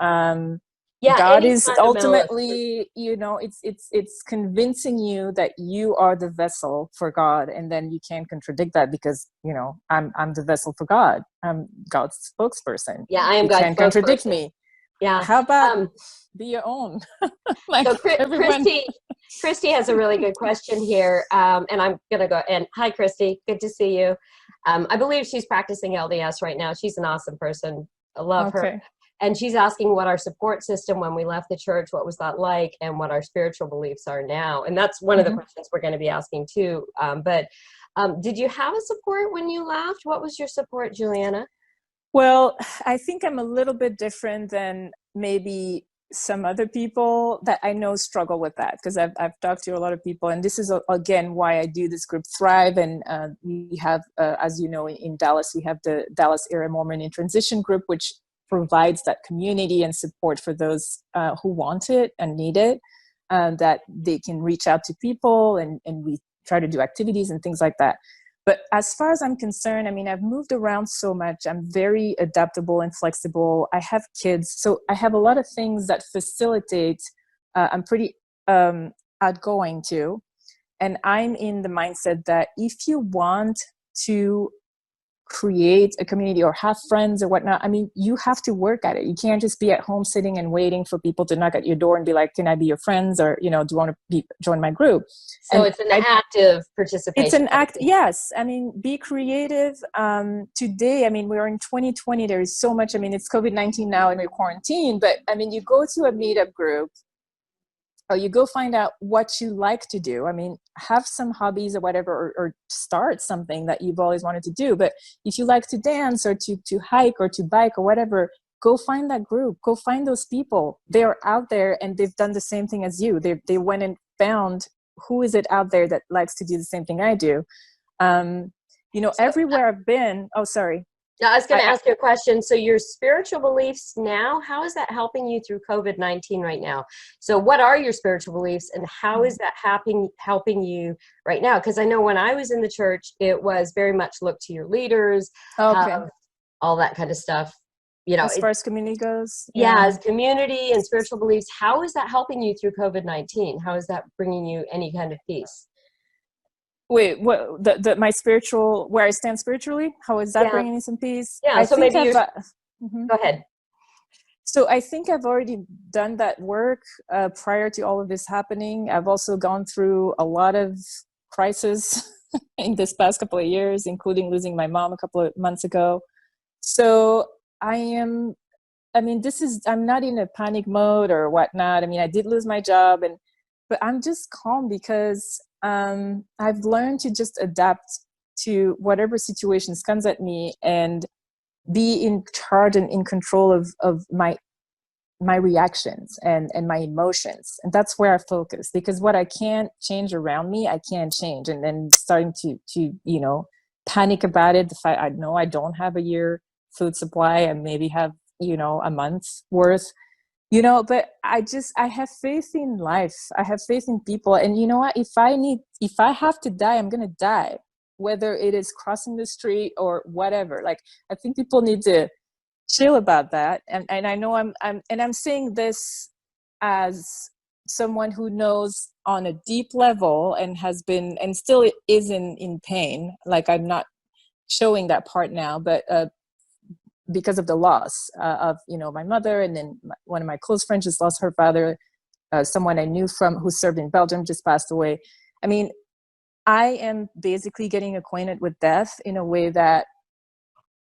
God is ultimately, you know, it's convincing you that you are the vessel for God, and then you can't contradict that, because, you know, I'm the vessel for God. I'm God's spokesperson. Yeah, I am God's spokesperson. You can't contradict me. Yeah. How about be your own? Like, so Christy has a really good question here, and I'm gonna go. And hi, Christy, good to see you. I believe she's practicing LDS right now. She's an awesome person. I love her. And she's asking what our support system when we left the church, what was that like, and what our spiritual beliefs are now. And that's one of the questions we're going to be asking too. But did you have a support when you left? What was your support, Juliana? Well, I think I'm a little bit different than maybe some other people that I know struggle with that, because I've talked to a lot of people, and this is again why I do this group Thrive. And we have, as you know, in Dallas, we have the Dallas Area Mormon in Transition group, which provides that community and support for those who want it and need it, that they can reach out to people, and we try to do activities and things like that. But as far as I'm concerned, I mean, I've moved around so much. I'm very adaptable and flexible. I have kids, so I have a lot of things that facilitate. I'm pretty outgoing too. And I'm in the mindset that if you want to create a community or have friends or whatnot, I mean, you have to work at it. You can't just be at home sitting and waiting for people to knock at your door and be like, can I be your friends? Or, you know, do you want to join my group? So and it's an active participation. It's an act. Yes. I mean, be creative. Today, I mean, we're in 2020. There is so much. I mean, it's COVID-19 now and we're quarantined, but I mean, you go to a meetup group, or you go find out what you like to do. I mean, have some hobbies or whatever, or start something that you've always wanted to do. But if you like to dance or to hike or to bike or whatever, go find that group. Go find those people. They're out there and they've done the same thing as you. They went and found who is it out there that likes to do the same thing I do. You know, everywhere I've been. Oh, sorry. Now, I was going to ask you a question. So your spiritual beliefs now, how is that helping you through COVID-19 right now? So what are your spiritual beliefs and how is that helping you right now? Because I know when I was in the church, it was very much look to your leaders, all that kind of stuff. You know, as far as community goes. Yeah, as community and spiritual beliefs, how is that helping you through COVID-19? How is that bringing you any kind of peace? Wait, what? My spiritual, where I stand spiritually, how is that bringing me some peace? Yeah, I so think maybe go ahead. So I think I've already done that work prior to all of this happening. I've also gone through a lot of crisis in this past couple of years, including losing my mom a couple of months ago. So I'm not in a panic mode or whatnot. I mean, I did lose my job, but I'm just calm because I've learned to just adapt to whatever situations comes at me and be in charge and in control of my reactions and my emotions. And that's where I focus, because what I can't change around me, I can't change. And then starting to panic about it. The fact I know I don't have a year food supply and maybe have a month's worth, but I have faith in life. I have faith in people. And you know what, if I have to die, I'm gonna die, whether it is crossing the street or whatever. Like, I think people need to chill about that. And I know I'm saying this as someone who knows on a deep level and has been and still is in pain. Like, I'm not showing that part now, but because of the loss of my mother, and then one of my close friends just lost her father. Someone I knew who served in Belgium just passed away. I mean, I am basically getting acquainted with death in a way that,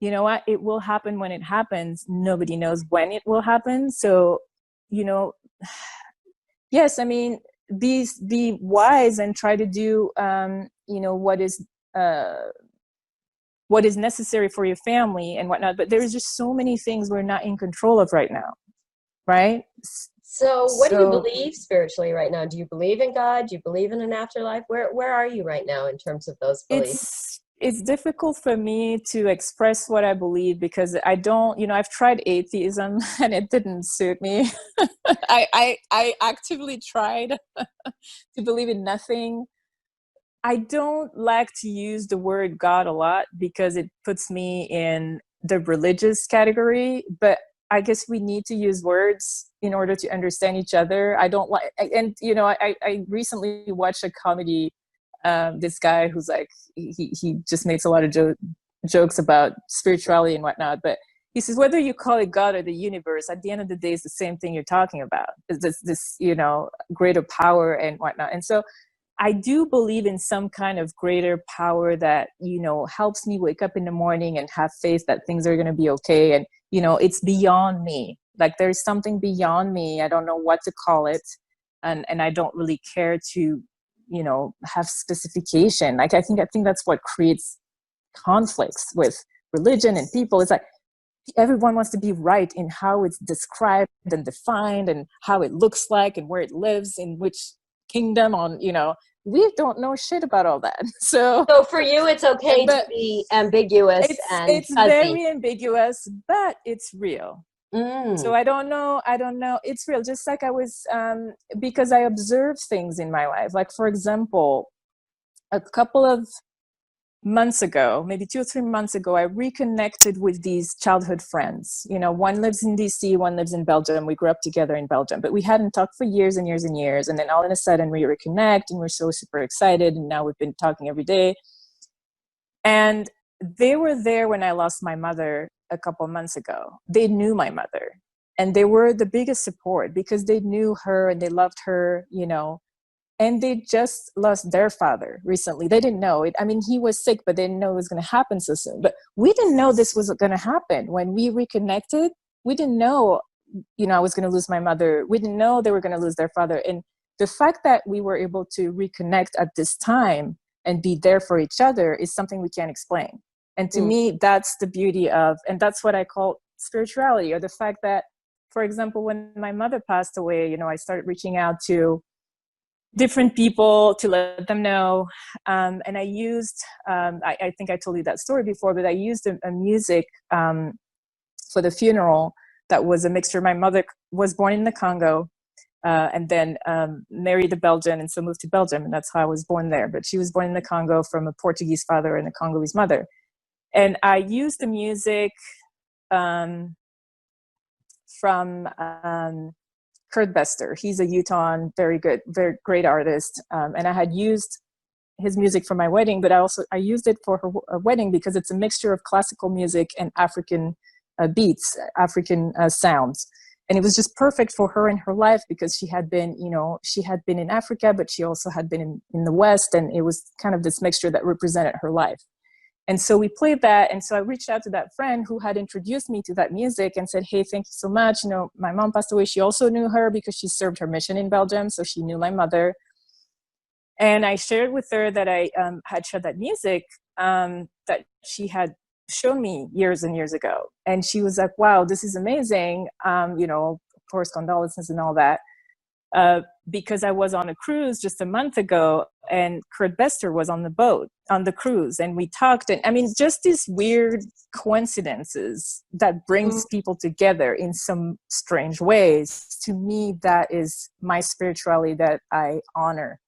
you know what, it will happen when it happens. Nobody knows when it will happen. So, yes, I mean, be wise and try to do what is necessary for your family and whatnot. But there's just so many things we're not in control of right now, right? So what do you believe spiritually right now? Do you believe in God? Do you believe in an afterlife? Where are you right now in terms of those beliefs? It's difficult for me to express what I believe, because I don't, I've tried atheism and it didn't suit me. I actively tried to believe in nothing. I don't like to use the word God a lot because it puts me in the religious category, but I guess we need to use words in order to understand each other. I don't like, and I recently watched a comedy, this guy who's like, he just makes a lot of jokes about spirituality and whatnot, but he says, whether you call it God or the universe, at the end of the day, it's the same thing you're talking about. It's this greater power and whatnot. And so I do believe in some kind of greater power that, helps me wake up in the morning and have faith that things are going to be okay. And, it's beyond me. Like, there's something beyond me. I don't know what to call it. And I don't really care to, have specification. Like, I think that's what creates conflicts with religion and people. It's like, everyone wants to be right in how it's described and defined and how it looks like and where it lives, in which kingdom on, we don't know shit about all that. So for you, it's okay to be ambiguous it's fuzzy. very ambiguous, but it's real. So I don't know. It's real. Just like I was, because I observe things in my life. Like, for example, a couple of months ago, maybe 2 or 3 months ago, I reconnected with these childhood friends. One lives in DC, one lives in Belgium. We grew up together in Belgium, but we hadn't talked for years and years and years. And then all of a sudden we reconnect and we're so super excited. And now we've been talking every day. And they were there when I lost my mother a couple of months ago. They knew my mother and they were the biggest support because they knew her and they loved her, and they just lost their father recently. They didn't know it. I mean, he was sick, but they didn't know it was going to happen so soon. But we didn't know this was going to happen. When we reconnected, we didn't know, I was going to lose my mother. We didn't know they were going to lose their father. And the fact that we were able to reconnect at this time and be there for each other is something we can't explain. And to me, that's the beauty of, and that's what I call spirituality, or the fact that, for example, when my mother passed away, I started reaching out to different people to let them know. And I used, I think I told you that story before, but I used a music for the funeral that was a mixture. My mother was born in the Congo, and then married a Belgian, and so moved to Belgium, and that's how I was born there. But she was born in the Congo from a Portuguese father and a Congolese mother. And I used the music from Kurt Bester. He's a Utah, very good, very great artist. And I had used his music for my wedding, but I used it for her wedding because it's a mixture of classical music and African beats, African sounds. And it was just perfect for her in her life because she had been in Africa, but she also had been in the West. And it was kind of this mixture that represented her life. And so we played that. And so I reached out to that friend who had introduced me to that music and said, hey, thank you so much. My mom passed away. She also knew her because she served her mission in Belgium. So she knew my mother. And I shared with her that I had shared that music that she had shown me years and years ago. And she was like, wow, this is amazing. Of course, condolences and all that. Because I was on a cruise just a month ago and Kurt Bester was on the cruise, and we talked. And I mean, just these weird coincidences that brings people together in some strange ways. To me, that is my spirituality that I honor,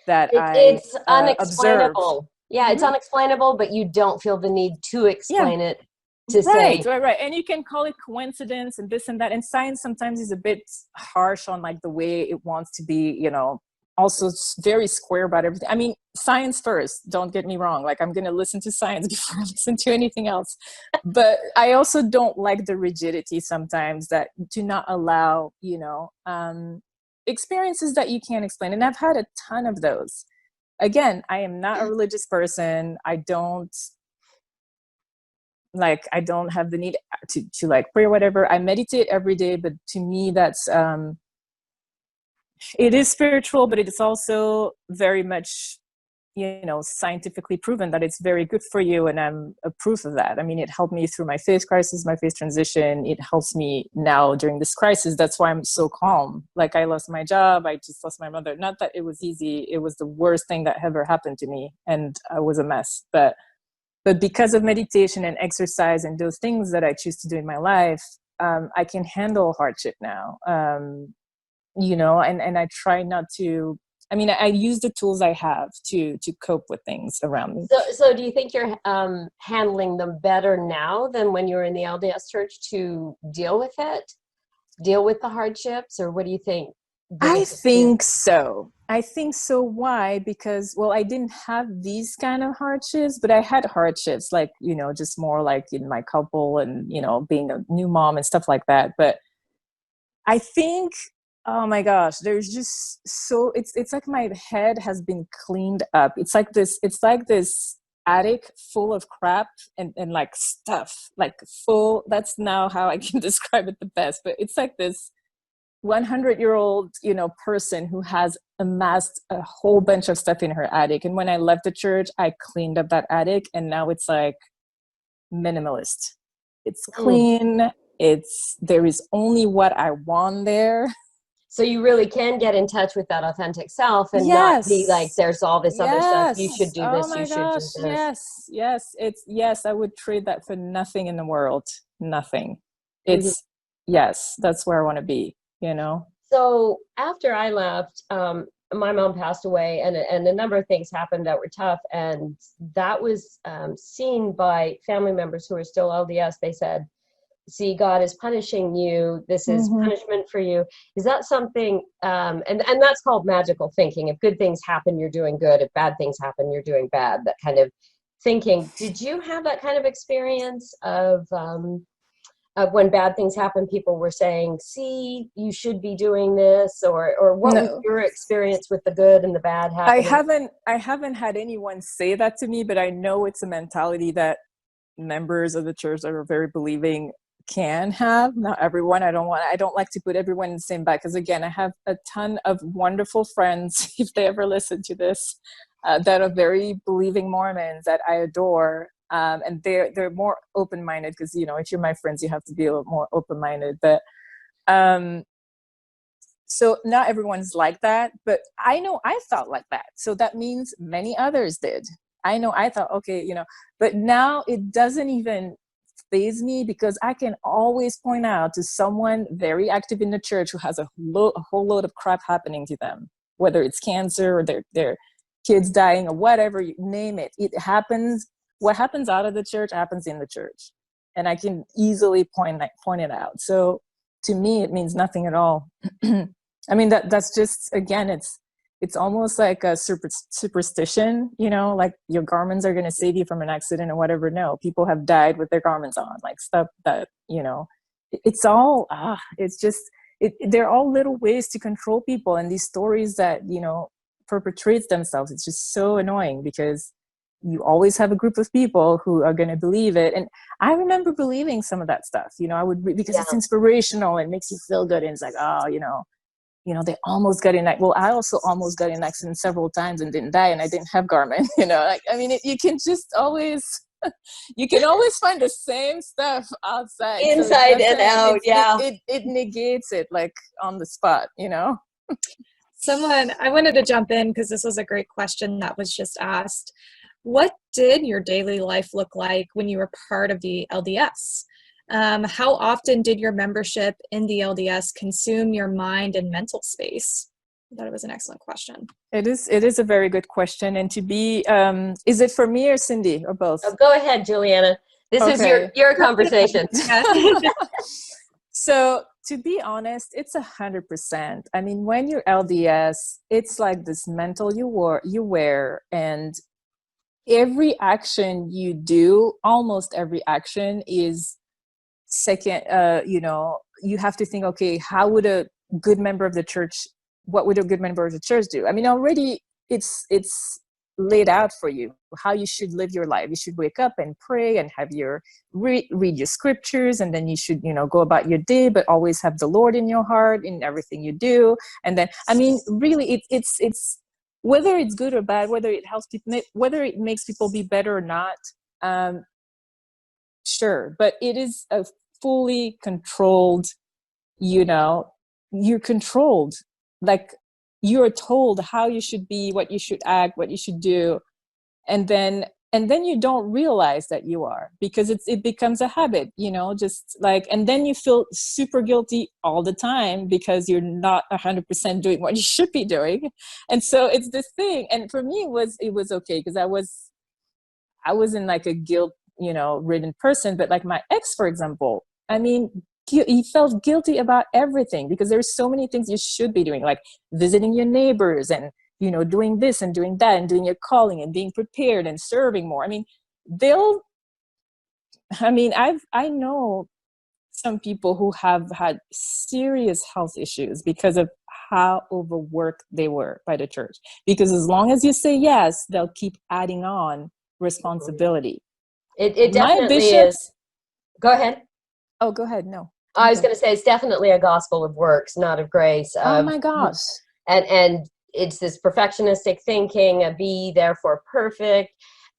that it's observe. unexplainable. Yeah, it's unexplainable, but you don't feel the need to explain it. Right. And you can call it coincidence and this and that. And science sometimes is a bit harsh on like the way it wants to be, also very square about everything. I mean, science first, don't get me wrong. Like, I'm going to listen to science before I listen to anything else. But I also don't like the rigidity sometimes that do not allow, experiences that you can't explain. And I've had a ton of those. Again, I am not a religious person. I don't have the need to like pray or whatever. I meditate every day, but to me that's it is spiritual, but it is also very much scientifically proven that it's very good for you, and I'm a proof of that. I mean, it helped me through my faith crisis, my faith transition. It helps me now during this crisis. That's why I'm so calm. Like, I lost my job, I just lost my mother. Not that it was easy, it was the worst thing that ever happened to me, and I was a mess. But because of meditation and exercise and those things that I choose to do in my life, I can handle hardship now. And I try not to, I use the tools I have to cope with things around me. So do you think you're handling them better now than when you were in the LDS church to deal with the hardships, or what do you think? I think so. Why? Because, well, I didn't have these kind of hardships, but I had hardships like, just more like in my couple and, being a new mom and stuff like that. But I think, oh my gosh, there's just it's like my head has been cleaned up. It's like this attic full of crap and like stuff, like full. That's now how I can describe it the best. But it's like this 100-year-old, person who has amassed a whole bunch of stuff in her attic. And when I left the church, I cleaned up that attic, and now it's like minimalist. It's clean. There is only what I want there. So you really can get in touch with that authentic self and not be like, there's all this other stuff. You should do this. You should do this. Yes. I would trade that for nothing in the world. Nothing. It's yes, that's where I want to be. So after I left, my mom passed away, and a number of things happened that were tough, and that was seen by family members who are still LDS. They said, see, God is punishing you. This is punishment for you. Is that something, and that's called magical thinking. If good things happen, you're doing good. If bad things happen, you're doing bad. That kind of thinking. Did you have that kind of experience of when bad things happen, people were saying, see, you should be doing this, or what was your experience with the good and the bad happening? I haven't had anyone say that to me, but I know it's a mentality that members of the church that are very believing can have. Not everyone. I don't like to put everyone in the same bag, because again, I have a ton of wonderful friends, if they ever listen to this, that are very believing Mormons that I adore. And they're more open-minded, because if you're my friends, you have to be a little more open-minded. But So not everyone's like that, but I know I felt like that. So that means many others did. I know I thought, okay, but now it doesn't even faze me, because I can always point out to someone very active in the church who has a whole load of crap happening to them, whether it's cancer or their kids dying or whatever, you name it. It happens. What happens out of the church happens in the church. And I can easily point it out. So to me, it means nothing at all. I mean, that's just, again, it's almost like a superstition, like your garments are going to save you from an accident or whatever. No, people have died with their garments on, like stuff that, it's all, it's just, they're all little ways to control people. And these stories that, perpetrates themselves, it's just so annoying, because you always have a group of people who are going to believe it. And I remember believing some of that stuff, I would because it's inspirational and makes you feel good. And it's like, they almost got in that. Well, I also almost got in an accident several times and didn't die, and I didn't have garment. You can just always, you can always find the same stuff outside, inside and out. It negates it, like on the spot. I wanted to jump in because this was a great question that was just asked. What did your daily life look like when you were part of the LDS? How often did your membership in the LDS consume your mind and mental space? I thought it was an excellent question. It is a very good question. And to be, is it for me or Cindy or both? Oh, go ahead, Juliana. This is your conversation. So to be honest, it's 100%. I mean, when you're LDS, it's like this mantle you wear, and every action you do, almost every action is second, you have to think, okay, how would a good member of the church, what would a good member of the church do? I mean, already it's laid out for you how you should live your life. You should wake up and pray and have read your scriptures, and then you should, go about your day, but always have the Lord in your heart in everything you do. And then, I mean, really, it's whether it's good or bad, whether it helps people, whether it makes people be better or not, sure, but it is a fully controlled, you're controlled, like you're told how you should be, what you should act, what you should do, and then you don't realize that you are, because it becomes a habit, just like, and then you feel super guilty all the time because you're not 100% doing what you should be doing. And so it's this thing. And for me, it was okay, because I wasn't like a guilt ridden person, but like my ex, for example, I mean, he felt guilty about everything, because there's so many things you should be doing, like visiting your neighbors and doing this and doing that and doing your calling and being prepared and serving more. I mean, I know some people who have had serious health issues because of how overworked they were by the church, because as long as you say yes, they'll keep adding on responsibility. It definitely is. Go ahead. Oh, go ahead. No. I was going to say, it's definitely a gospel of works, not of grace. Oh my gosh. And it's this perfectionistic thinking, be therefore perfect,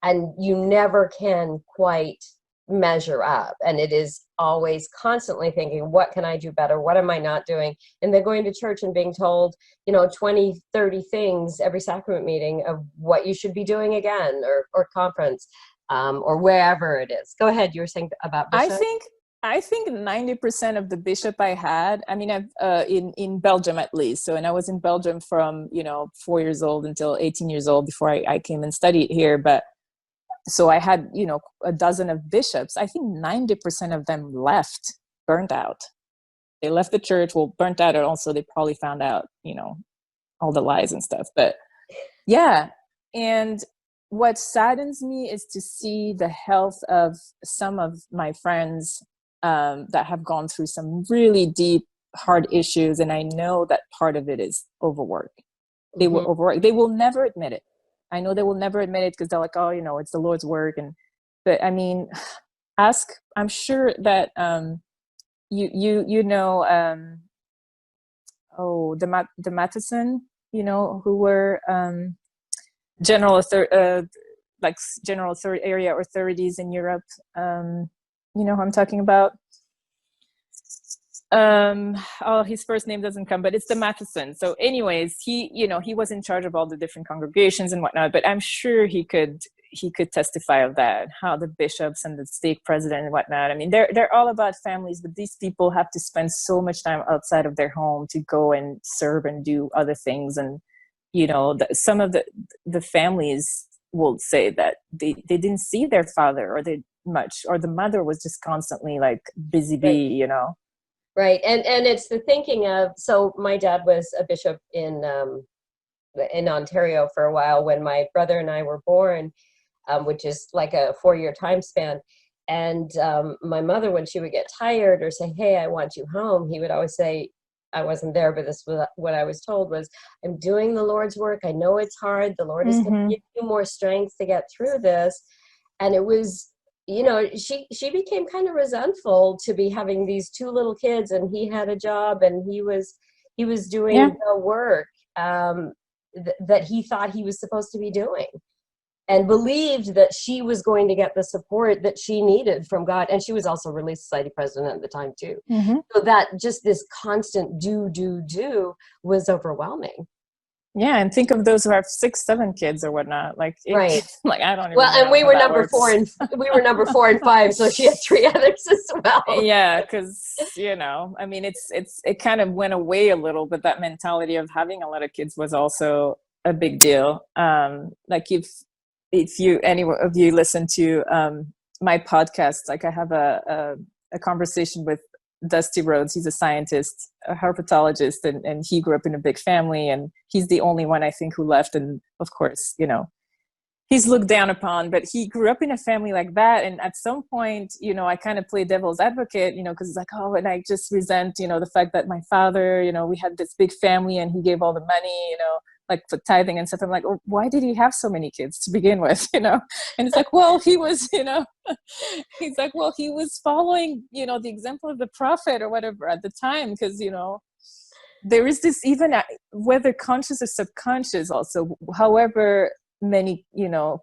and you never can quite measure up. And it is always constantly thinking, what can I do better? What am I not doing? And then going to church and being told, 20, 30 things every sacrament meeting of what you should be doing again, or conference, or wherever it is. Go ahead. You were saying about bishop? I think 90% of the bishop I had, I mean, I've in Belgium at least. So, and I was in Belgium from, 4 years old until 18 years old before I came and studied here. But so I had, a dozen of bishops. I think 90% of them left, burnt out. They left the church, burnt out, and also they probably found out, all the lies and stuff. But yeah. And what saddens me is to see the health of some of my friends that have gone through some really deep, hard issues. And I know that part of it is overwork. They were overworked. They will never admit it. I know they will never admit it, because they're like, oh, it's the Lord's work. But I mean, I'm sure that the Matheson, who were general third area authorities in Europe. You know who I'm talking about? Oh, his first name doesn't come, but it's the Matheson. So anyways, he was in charge of all the different congregations and whatnot, but I'm sure he could testify of that, how the bishops and the stake president and whatnot. I mean, they're all about families, but these people have to spend so much time outside of their home to go and serve and do other things. And, some of the families will say that they didn't see their father or the mother was just constantly like busy bee, Right. And it's the thinking of, so my dad was a bishop in Ontario for a while when my brother and I were born, which is like a 4-year time span. And my mother, when she would get tired or say, hey, I want you home, he would always say, I wasn't there, but this was what I was told was, I'm doing the Lord's work. I know it's hard. The Lord is going to give you more strength to get through this. And it was, she became kind of resentful to be having these 2 little kids, and he had a job and he was doing the work that he thought he was supposed to be doing, and believed that she was going to get the support that she needed from God. And she was also Relief Society president at the time too. So that just this constant do was overwhelming. Yeah, and think of those who have 6, 7 kids or whatnot. Like, right? Like I don't even. Well, know and we how were that number works. 4 and 4 and 5, so she had 3 others as well. Yeah, because I mean, it kind of went away a little, but that mentality of having a lot of kids was also a big deal. Like if you any of you listen to my podcast, like I have a conversation with Dusty Rhodes. He's a scientist, a herpetologist, and he grew up in a big family, and he's the only one I think who left. And of course, he's looked down upon, but he grew up in a family like that. And at some point, I kind of play devil's advocate, because it's like, oh, and I just resent, the fact that my father, we had this big family and he gave all the money, like for tithing and stuff. I'm like, oh, why did he have so many kids to begin with, And it's like, well, he was, he's like, well, he was following, the example of the prophet or whatever at the time, because, there is this, even whether conscious or subconscious also, however many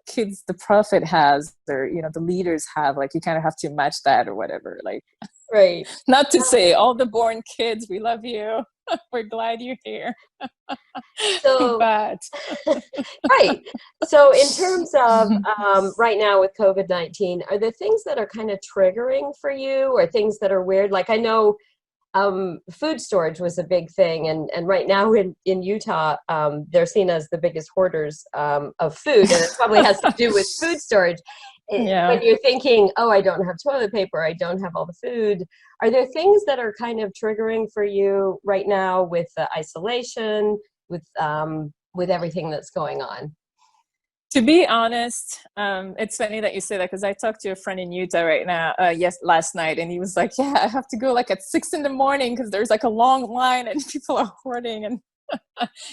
kids the prophet has, or the leaders have, like you kind of have to match that or whatever, like right. Not to say all the born kids, we love you, we're glad you're here. So but right, so in terms of right now with COVID-19, are there things that are kind of triggering for you, or things that are weird? Like I know food storage was a big thing, and right now in Utah, they're seen as the biggest hoarders of food, and it probably has to do with food storage. Yeah. When you're thinking, oh, I don't have toilet paper, I don't have all the food, are there things that are kind of triggering for you right now with the isolation, with everything that's going on? To be honest, it's funny that you say that, because I talked to a friend in Utah right now, last night, and he was like, yeah, I have to go like at 6 a.m. because there's like a long line and people are hoarding, and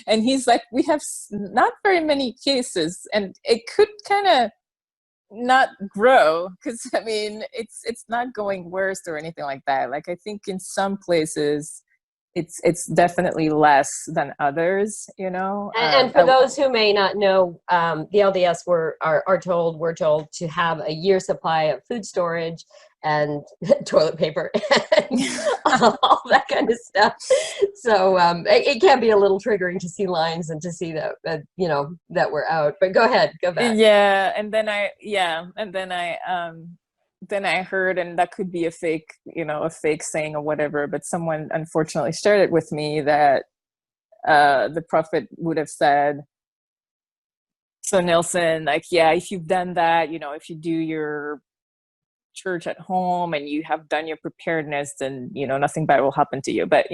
and he's like, we have not very many cases, and it could kind of not grow, because I mean, it's not going worse or anything like that. Like I think in some places it's definitely less than others, And for those who may not know, the LDS we're told to have a year supply of food storage and toilet paper and all that kind of stuff. So it can be a little triggering to see lines and to see that that we're out. But go ahead, go back. Yeah, and then I heard, and that could be a fake saying or whatever, but someone unfortunately shared it with me, that the prophet would have said, so Nelson, like, yeah, if you've done that, if you do your church at home and you have done your preparedness, then nothing bad will happen to you. But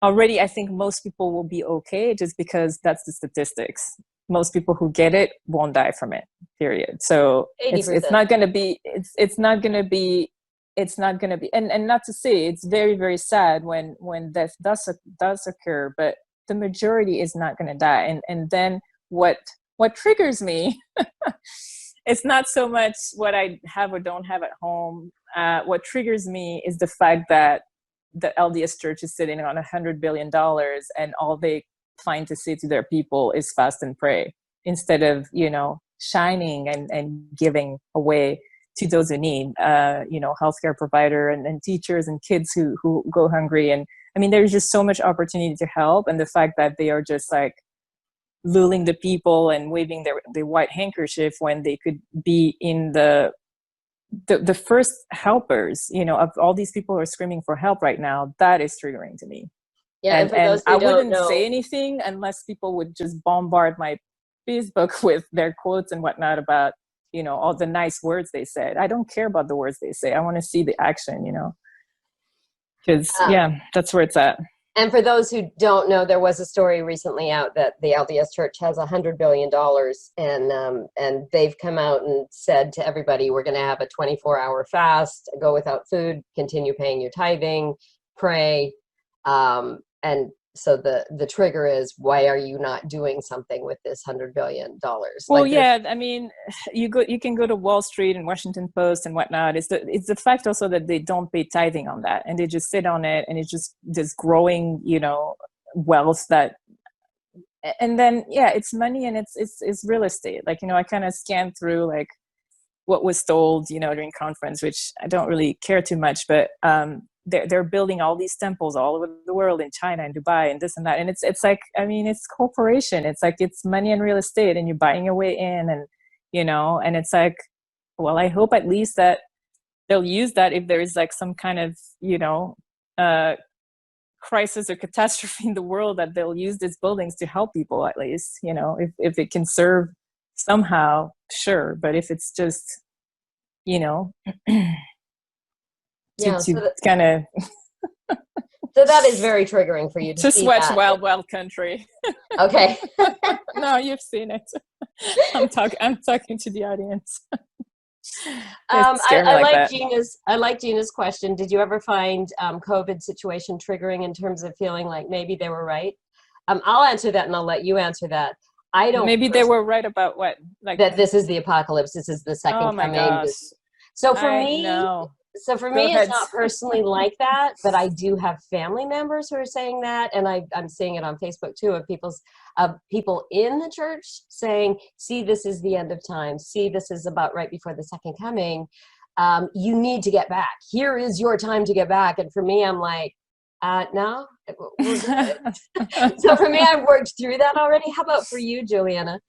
already I think most people will be okay, just because that's the statistics. Most people who get it won't die from it, period. So it's not going to be, and not to say, it's very, very sad when death does occur, but the majority is not going to die. And then what triggers me, it's not so much what I have or don't have at home. What triggers me is the fact that the LDS Church is sitting on $100 billion, and all they find to say to their people is fast and pray, instead of shining and giving away to those who need, healthcare provider and teachers and kids who go hungry. And I mean, there's just so much opportunity to help. And the fact that they are just like lulling the people and waving their white handkerchief when they could be in the first helpers, of all these people who are screaming for help right now, that is triggering to me. Yeah, and I wouldn't say anything unless people would just bombard my Facebook with their quotes and whatnot about, all the nice words they said. I don't care about the words they say. I want to see the action, because that's where it's at. And for those who don't know, there was a story recently out that the LDS Church has $100 billion, and they've come out and said to everybody, we're going to have a 24-hour fast, go without food, continue paying your tithing, pray. And so the trigger is, why are you not doing something with this $100 billion? Well, I mean, you can go to Wall Street and Washington Post and whatnot. It's the fact also that they don't pay tithing on that, and they just sit on it, and it's just this growing, wealth that, and then it's money, and it's real estate. Like, I kind of scanned through like what was told, during conference, which I don't really care too much, but they're building all these temples all over the world, in China and Dubai and this and that. And it's like, I mean, it's corporation. It's like, it's money and real estate, and you're buying your way in, and, and it's like, well, I hope at least that they'll use that if there is like some kind of, crisis or catastrophe in the world, that they'll use these buildings to help people at least, if it can serve somehow, sure. But if it's just, kind of so that is very triggering for you to just watch Wild Wild Country. Okay. No, you've seen it. I'm talking to the audience. I like Gina's question. Did you ever find COVID situation triggering in terms of feeling like maybe they were right? I'll answer that, and I'll let you answer that. I don't. Maybe they were right about what? Like that this is the apocalypse. This is the second coming. Oh my gosh. So for me, it's not personally like that, but I do have family members who are saying that, and I'm seeing it on Facebook too, of people in the church saying, "See, this is the end of time. See, this is about right before the second coming. You need to get back. Here is your time to get back." And for me, I'm like, no, we're good. So for me, I've worked through that already. How about for you, Julienna?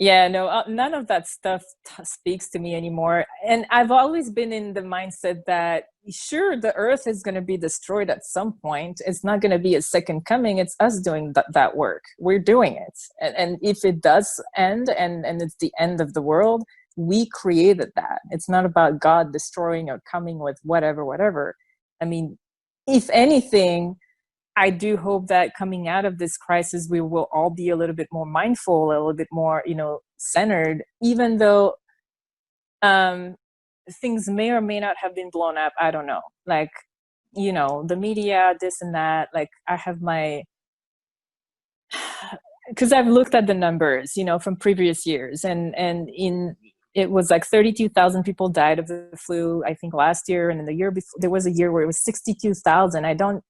Yeah, no, none of that stuff speaks to me anymore. And I've always been in the mindset that, sure, the earth is going to be destroyed at some point. It's not going to be a second coming. It's us doing that work. We're doing it. And if it does end and it's the end of the world, we created that. It's not about God destroying or coming with whatever. I mean, if anything, I do hope that coming out of this crisis, we will all be a little bit more mindful, a little bit more, centered, even though things may or may not have been blown up. I don't know. Like, the media, this and that, like I have because I've looked at the numbers, from previous years, and it was like 32,000 people died of the flu, I think, last year. And in the year before, there was a year where it was 62,000. I don't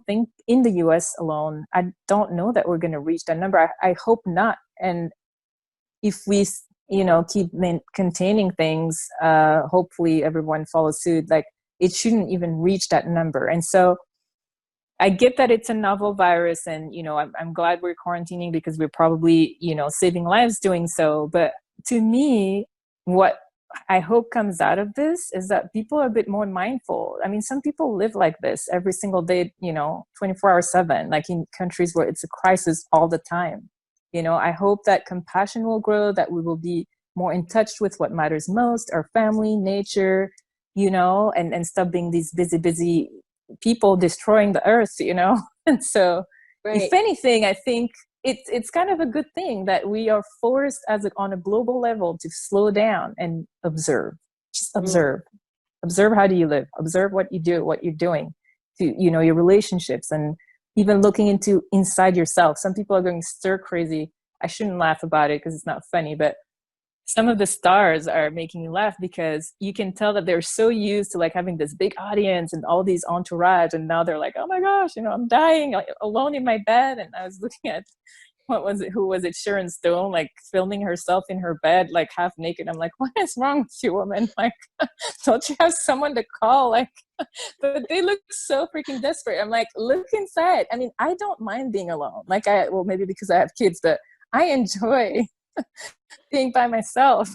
think in the US alone, I don't know that we're going to reach that number. I hope not. And if we, keep containing things, hopefully everyone follows suit. Like, it shouldn't even reach that number. And so I get that it's a novel virus, and, I'm glad we're quarantining because we're probably, saving lives doing so. But to me, what I hope comes out of this is that people are a bit more mindful. I mean, some people live like this every single day, 24/7, like in countries where it's a crisis all the time. I hope that compassion will grow, that we will be more in touch with what matters most, our family, nature, and stop being these busy people destroying the earth, And so, right. If anything, I think it's kind of a good thing that we are forced on a global level to slow down and observe. Just observe. Observe how do you live. Observe what you do, what you're doing to, your relationships, and even looking inside yourself. Some people are going stir crazy. I shouldn't laugh about it because it's not funny, but some of the stars are making me laugh because you can tell that they're so used to like having this big audience and all these entourage, and now they're like, oh my gosh, I'm dying alone in my bed. And I was looking at, what was it? Who was it? Sharon Stone, like filming herself in her bed, like half naked. I'm like, what is wrong with you, woman? Like, don't you have someone to call? Like, but they look so freaking desperate. I'm like, look inside. I mean, I don't mind being alone. Like well, maybe because I have kids, but I enjoy being by myself.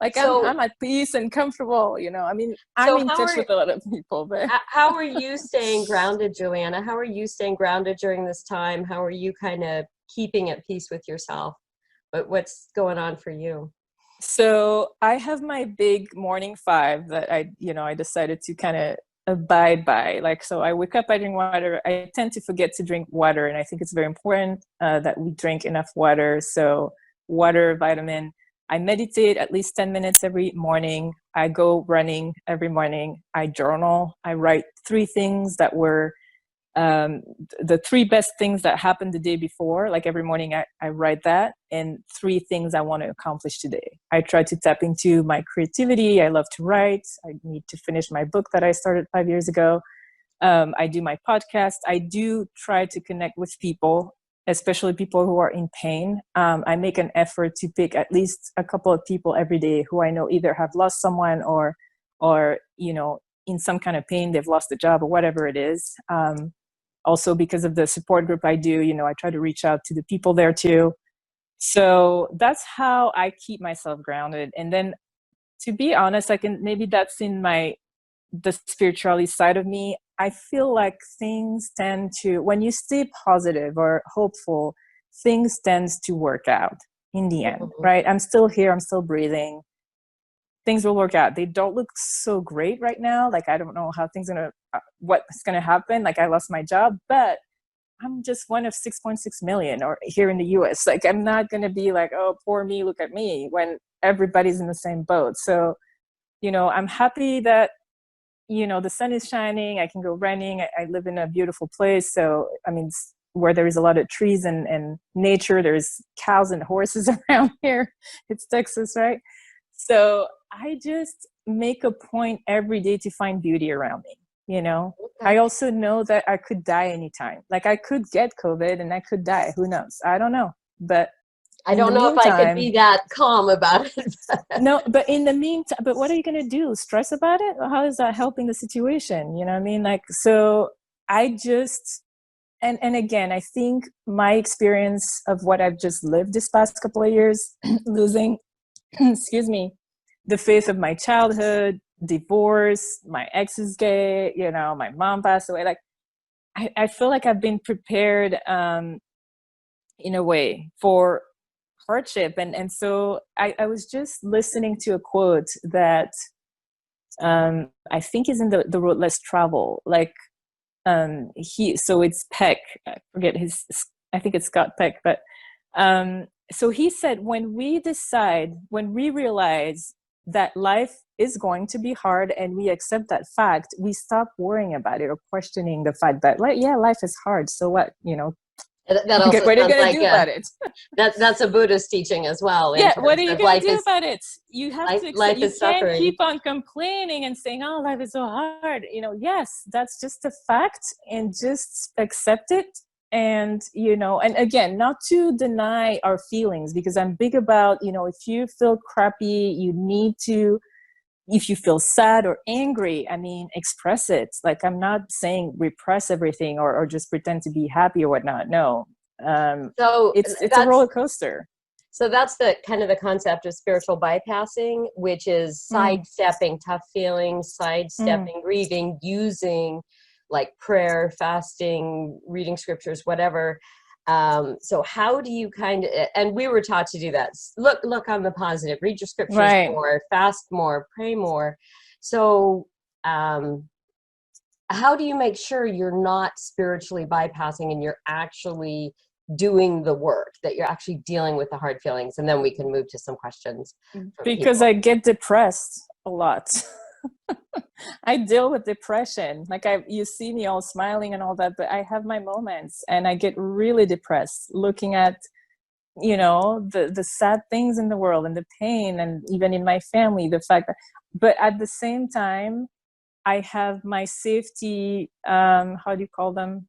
Like So, I'm at peace and comfortable, you know. I mean, I'm so in touch with a lot of people, but how are you staying grounded, Julianna? How are you staying grounded during this time? How are you kind of keeping at peace with yourself? What's going on for you? so I have my big morning 5 that I decided to kind of abide by. Like, so I wake up, I drink water. I tend to forget to drink water, and I think it's very important that we drink enough water. So water, vitamin. I meditate at least 10 minutes every morning. I go running every morning. I journal. I write 3 things that were the 3 best things that happened the day before. Like every morning I write that, and 3 things I want to accomplish today. I try to tap into my creativity. I love to write. I need to finish my book that I started 5 years ago. I do my podcast. I do try to connect with people, especially people who are in pain. I make an effort to pick at least a couple of people every day who I know either have lost someone or in some kind of pain, they've lost a job or whatever it is. Also, because of the support group I do, I try to reach out to the people there too. So that's how I keep myself grounded. And then, to be honest, maybe that's in the spirituality side of me. I feel like things tend to, when you stay positive or hopeful, things tends to work out in the end, right? I'm still here. I'm still breathing. Things will work out. They don't look so great right now. Like, I don't know how what's going to happen. Like, I lost my job, but I'm just one of 6.6 million or here in the US. Like, I'm not going to be like, oh, poor me, look at me, when everybody's in the same boat. So, I'm happy that, the sun is shining. I can go running. I live in a beautiful place. So, I mean, where there is a lot of trees and nature, there's cows and horses around here. It's Texas, right? So I just make a point every day to find beauty around me, Okay. I also know that I could die anytime. Like, I could get COVID and I could die. Who knows? I don't know. But I don't know if I could be that calm about it. No, but in the meantime, but what are you going to do? Stress about it? How is that helping the situation? You know what I mean? Like, so I just, and again, I think my experience of what I've just lived this past couple of years, losing, excuse me, the faith of my childhood, divorce, my ex is gay, my mom passed away. Like, I feel like I've been prepared in a way for hardship. And so I was just listening to a quote that I think is in the Road Less Travel. Like, so it's Peck, I forget I think it's Scott Peck, but so he said, when we realize that life is going to be hard and we accept that fact, we stop worrying about it or questioning the fact that, like, yeah, life is hard. So what, That also what are you sounds going like to do about it? That's a Buddhist teaching as well. Yeah, what are you going to do about it? You have to accept, life you is can't suffering. keep on complaining and saying, oh, life is so hard. Yes, that's just a fact, and just accept it. And, and again, not to deny our feelings, because I'm big about, if you feel crappy, you need to, if you feel sad or angry, I mean, express it. Like, I'm not saying repress everything or just pretend to be happy or whatnot. No. So it's a roller coaster. So that's the kind of the concept of spiritual bypassing, which is sidestepping tough feelings, sidestepping grieving, using like prayer, fasting, reading scriptures, whatever. So how do you and we were taught to do that. Look on the positive, read your scriptures more, fast more, pray more. So how do you make sure you're not spiritually bypassing and you're actually doing the work, that you're actually dealing with the hard feelings? And then we can move to some questions. Because I get depressed a lot. I deal with depression. Like, you see me all smiling and all that, but I have my moments and I get really depressed looking at, the sad things in the world and the pain, and even in my family, the fact that, but at the same time, I have my safety, how do you call them?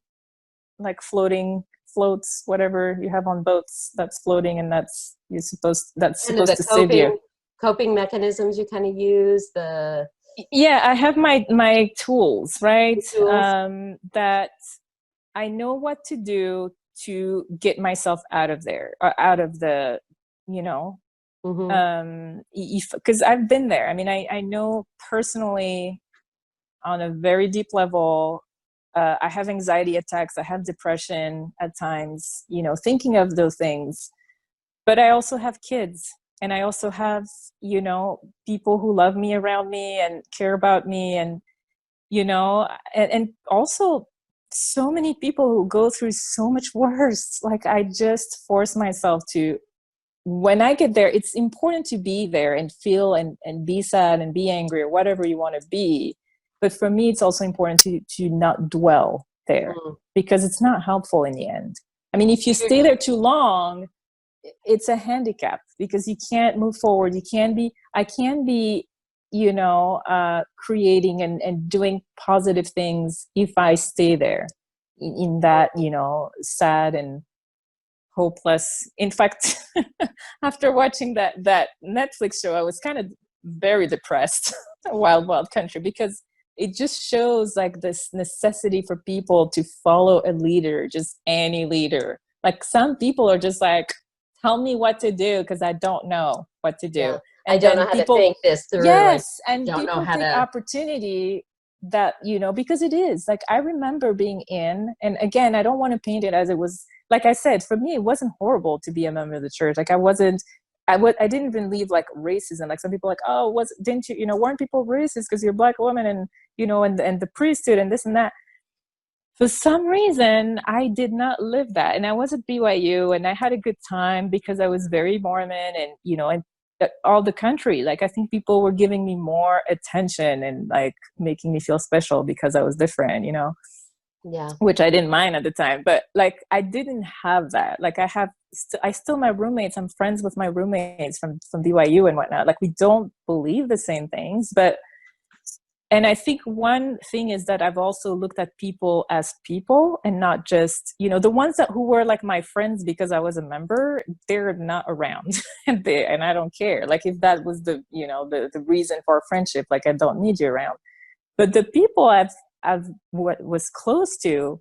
Like floating floats, whatever you have on boats that's floating, and that's supposed the to save you. Coping mechanisms you kind of use, yeah, I have my tools, right? Tools. That I know what to do to get myself out of there, or out of the, because I've been there. I mean, I know personally on a very deep level. I have anxiety attacks. I have depression at times, thinking of those things. But I also have kids, and I also have, people who love me around me and care about me, and, and also so many people who go through so much worse. Like, I just force myself to, when I get there, it's important to be there and feel and be sad and be angry or whatever you want to be. But for me, it's also important to not dwell there, because it's not helpful in the end. I mean, if you stay there too long, it's a handicap, because you can't move forward. I can be, creating and doing positive things if I stay there in that, sad and hopeless. In fact, after watching that Netflix show, I was kind of very depressed. Wild Wild Country, because it just shows like this necessity for people to follow a leader, just any leader. Like, some people are just like, tell me what to do, because I don't know what to do. Yeah. And I don't know how to think this through. Yes, and people take opportunity that, because it is like, I remember being in, and again, I don't want to paint it as it was. Like I said, for me, it wasn't horrible to be a member of the church. Like, I didn't even leave like racism. Like, some people are like, oh, didn't you, weren't people racist because you're a Black woman, and, and the priesthood and this and that. For some reason, I did not live that. And I was at BYU, and I had a good time because I was very Mormon, and, and all the country. Like, I think people were giving me more attention and like making me feel special because I was different, Yeah. Which I didn't mind at the time. But like, I didn't have that. Like, I still, my roommates, I'm friends with my roommates from BYU and whatnot. Like, we don't believe the same things, and I think one thing is that I've also looked at people as people, and not just, the ones who were like my friends because I was a member, they're not around, and I don't care. Like, if that was the reason for a friendship, like, I don't need you around. But the people I've was close to,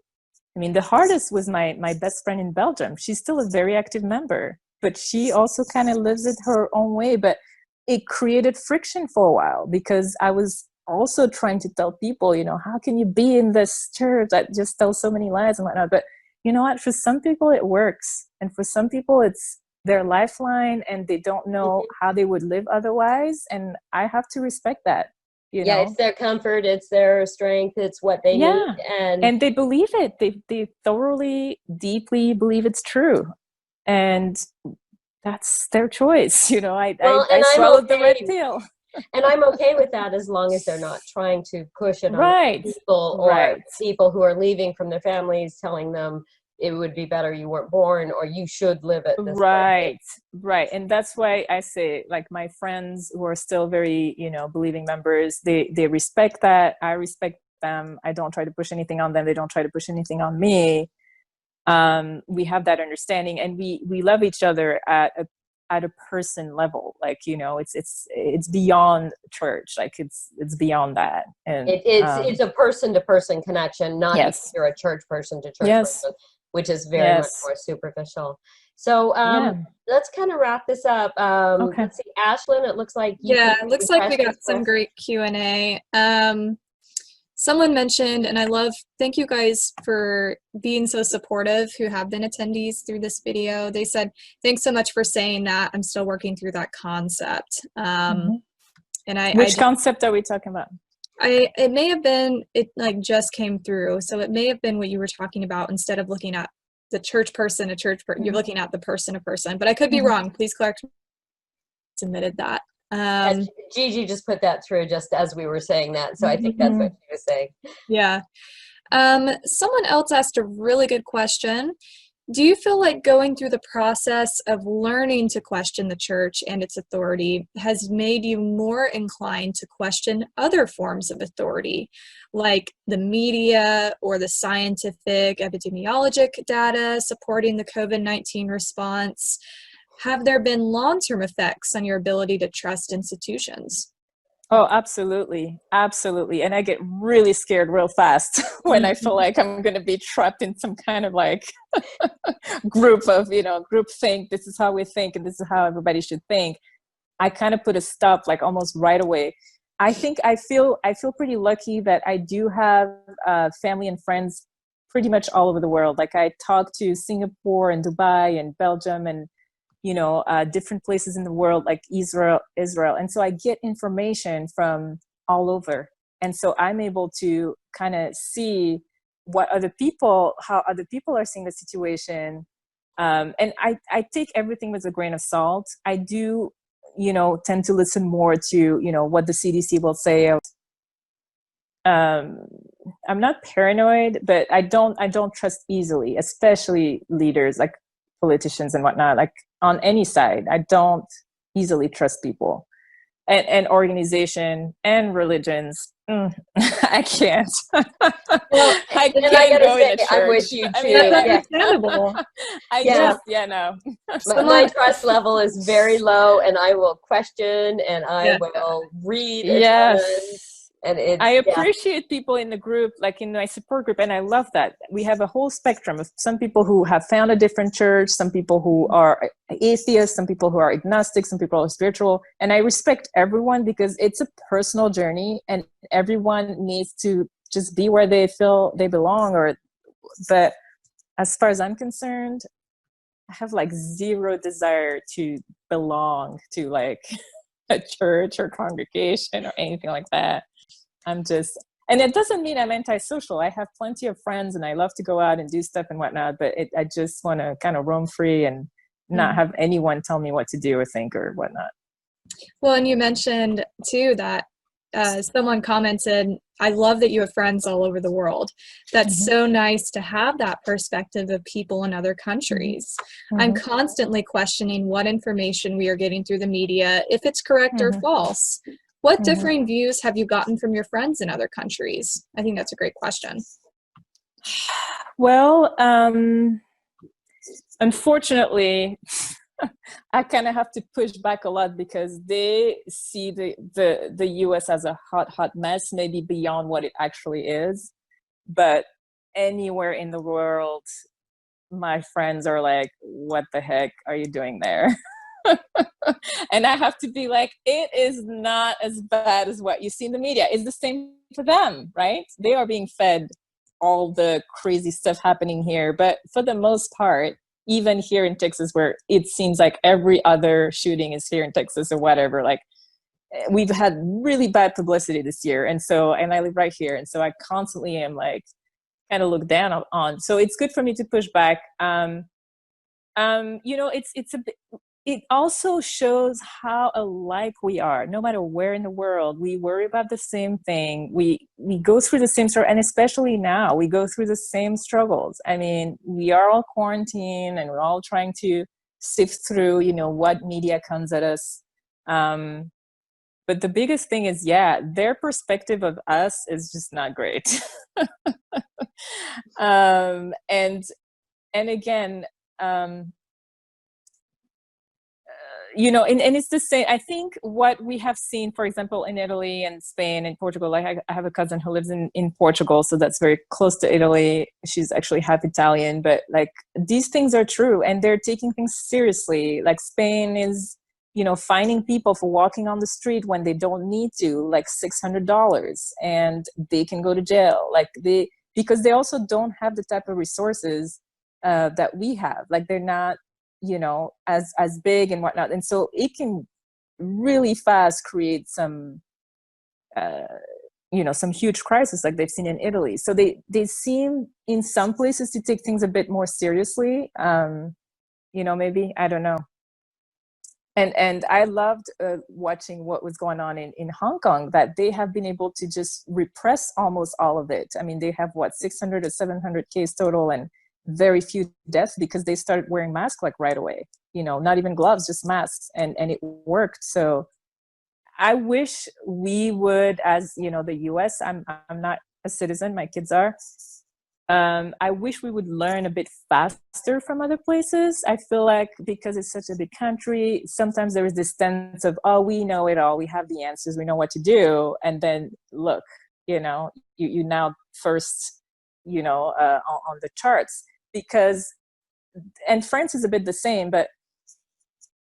I mean, the hardest was my best friend in Belgium. She's still a very active member, but she also kind of lives it her own way. But it created friction for a while, because I was also trying to tell people, how can you be in this church that just tells so many lies and whatnot? But you know what? For some people it works, and for some people it's their lifeline, and they don't know how they would live otherwise. And I have to respect that. It's their comfort, it's their strength, it's what they need, and they believe it. They thoroughly, deeply believe it's true, and that's their choice. I swallowed the red pill. And I'm okay with that, as long as they're not trying to push it on people, or people who are leaving from their families telling them it would be better you weren't born, or you should live it this way. Right. And that's why I say, like, my friends who are still very, believing members, they respect that. I respect them. I don't try to push anything on them. They don't try to push anything on me. We have that understanding, and we love each other at a person level. Like, it's beyond church. Like, it's beyond that. And it's a person to person connection, not if you're a church person to church person, which is very much more superficial. So let's kind of wrap this up. Let's see, Ashlyn, it looks like it looks like we got some great Q&A. Someone mentioned, and thank you guys for being so supportive who have been attendees through this video. They said, thanks so much for saying that. I'm still working through that concept. And Which concept are we talking about? It may have been, it like just came through. So it may have been what you were talking about. Instead of looking at the church person, you're looking at the person, a person, but I could be wrong. Please correct me. Submitted that. Gigi just put that through just as we were saying that. So I think that's what she was saying. Yeah. Someone else asked a really good question. Do you feel like going through the process of learning to question the church and its authority has made you more inclined to question other forms of authority, like the media or the scientific epidemiologic data supporting the COVID-19 response? Have there been long-term effects on your ability to trust institutions? Oh, absolutely. Absolutely. And I get really scared real fast when I feel like I'm going to be trapped in some kind of like group of, group think, this is how we think, and this is how everybody should think. I kind of put a stop like almost right away. I think I feel pretty lucky that I do have family and friends pretty much all over the world. Like I talk to Singapore and Dubai and Belgium and different places in the world, like Israel. And so I get information from all over. And so I'm able to kind of see how other people are seeing the situation. And I take everything with a grain of salt. I do, tend to listen more to, what the CDC will say. I'm not paranoid, but I don't trust easily, especially leaders like politicians and whatnot, like on any side. I don't easily trust people and organization and religions. I can't. Well, I and can't I gotta go say, in a church. I'm with you too. I mean, That's understandable. no. My trust level is very low, and I will question and I will read a ton. And I appreciate people in the group, like in my support group, and I love that. We have a whole spectrum of some people who have found a different church, some people who are atheists, some people who are agnostic, some people are spiritual. And I respect everyone because it's a personal journey and everyone needs to just be where they feel they belong. But as far as I'm concerned, I have like zero desire to belong to like a church or congregation or anything like that. And it doesn't mean I'm antisocial. I have plenty of friends and I love to go out and do stuff and whatnot, but I just want to kind of roam free and not have anyone tell me what to do or think or whatnot. Well, and you mentioned too that someone commented, I love that you have friends all over the world. That's so nice to have that perspective of people in other countries. I'm constantly questioning what information we are getting through the media, if it's correct or false. What differing views have you gotten from your friends in other countries? I think that's a great question. Well, unfortunately, I kind of have to push back a lot because they see the US as a hot mess, maybe beyond what it actually is. But anywhere in the world, my friends are like, what the heck are you doing there? And I have to be like, it is not as bad as what you see in the media. It's the same for them, right? They are being fed all the crazy stuff happening here. But for the most part, even here in Texas, where it seems like every other shooting is here in Texas or whatever, like we've had really bad publicity this year. And I live right here. And so I constantly am like kind of looked down on. So it's good for me to push back. It also shows how alike we are. No matter where in the world, we worry about the same thing. We go through the same struggle, and especially now, we go through the same struggles. I mean, we are all quarantined, and we're all trying to sift through, what media comes at us. But the biggest thing is, their perspective of us is just not great. And again. And it's the same. I think what we have seen, for example, in Italy and Spain and Portugal, like I have a cousin who lives in Portugal, so that's very close to Italy. She's actually half Italian, but like these things are true and they're taking things seriously. Like Spain is, fining people for walking on the street when they don't need to, like $600, and they can go to jail. Because they also don't have the type of resources that we have. Like they're not, as big and whatnot. And so it can really fast create some, some huge crisis like they've seen in Italy. So they seem in some places to take things a bit more seriously. Maybe, I don't know. And I loved watching what was going on in Hong Kong, that they have been able to just repress almost all of it. I mean, they have 600 or 700 cases total, and very few deaths because they started wearing masks like right away, not even gloves, just masks, and it worked. So I wish we would, as the US, I'm not a citizen, my kids are. I wish we would learn a bit faster from other places. I feel like because it's such a big country, sometimes there is this sense of, oh, we know it all, we have the answers, we know what to do. And then look, you now first, on the charts, and France is a bit the same, but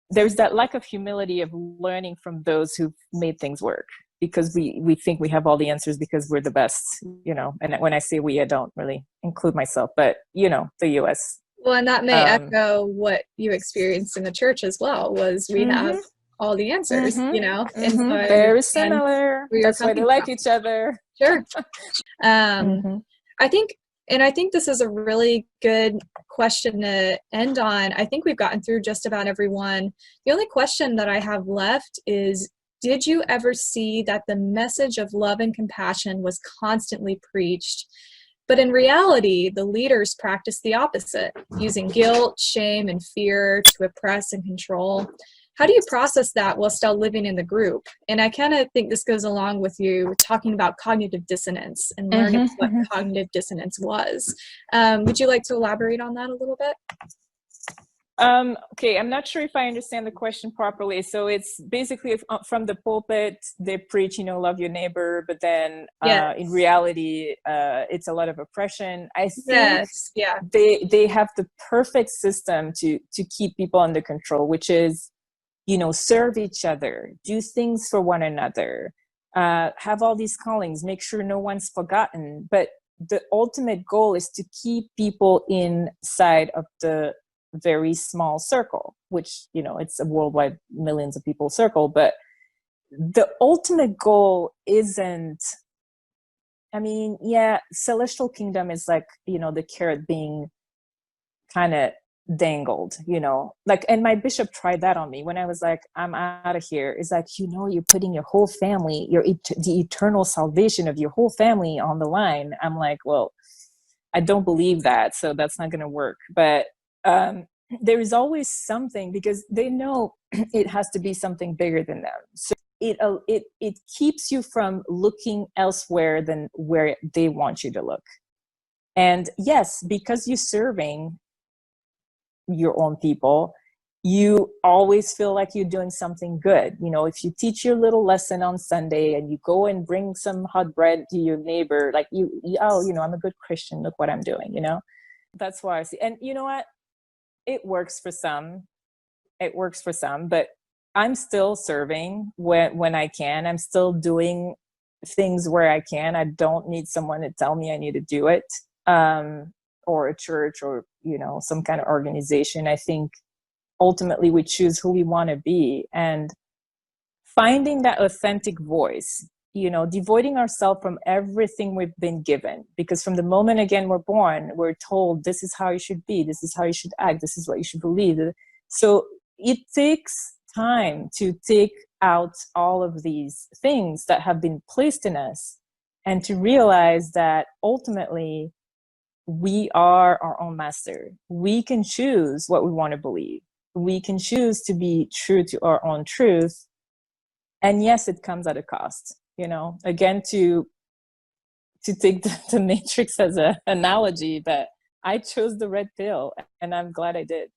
there's that lack of humility of learning from those who've made things work, because we think we have all the answers because we're the best, and when I say we, I don't really include myself, but the US. Well, and that may echo what you experienced in the church as well, was we have all the answers, and so very similar. That's why they like each other. Sure. I think this is a really good question to end on. I think we've gotten through just about everyone. The only question that I have left is, did you ever see that the message of love and compassion was constantly preached, but in reality, the leaders practiced the opposite, using guilt, shame, and fear to oppress and control? How do you process that while still living in the group? And I kind of think this goes along with you talking about cognitive dissonance and learning what cognitive dissonance was. Would you like to elaborate on that a little bit? Okay, I'm not sure if I understand the question properly. So it's basically from the pulpit, they preach, love your neighbor, but then in reality, it's a lot of oppression. I think they have the perfect system to keep people under control, which is, serve each other, do things for one another, have all these callings, make sure no one's forgotten. But the ultimate goal is to keep people inside of the very small circle, which, it's a worldwide millions of people circle. But the ultimate goal isn't, celestial kingdom is like, the carrot being kind of dangled, and my bishop tried that on me when I was like, I'm out of here. It's like, you're putting your whole family, the eternal salvation of your whole family on the line. I'm like, well, I don't believe that, so that's not going to work. But there is always something, because they know it has to be something bigger than them. So it keeps you from looking elsewhere than where they want you to look. And yes, because you're serving your own people, you always feel like you're doing something good. If you teach your little lesson on Sunday and you go and bring some hot bread to your neighbor, like I'm a good Christian, look what I'm doing, that's why I see. And you know what, it works for some, but I'm still serving when I can. I'm still doing things where I can. I don't need someone to tell me I need to do it, or a church, or some kind of organization. I think ultimately we choose who we want to be, and finding that authentic voice, devoiding ourselves from everything we've been given. Because from the moment, again, we're born, we're told this is how you should be, this is how you should act, this is what you should believe. So it takes time to take out all of these things that have been placed in us, and to realize that ultimately we are our own master. We can choose what we want to believe. We can choose to be true to our own truth. And yes, it comes at a cost, again, to take the Matrix as an analogy, but I chose the red pill, and I'm glad I did,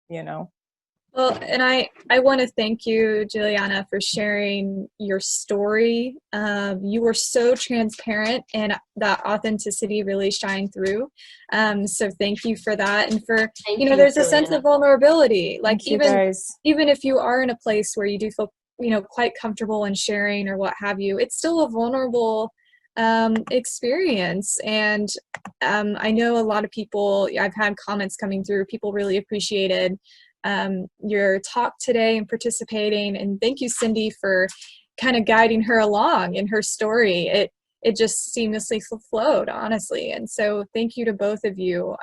Well, and I want to thank you, Julienna, for sharing your story. You were so transparent, and that authenticity really shined through. So thank you for that. And for, there's a sense of vulnerability. Like even if you are in a place where you do feel, quite comfortable in sharing or what have you, it's still a vulnerable experience. And I know a lot of people, I've had comments coming through, people really appreciated your talk today and participating. And thank you, Cindy, for kind of guiding her along in her story. It just seamlessly flowed, honestly. And so thank you to both of you.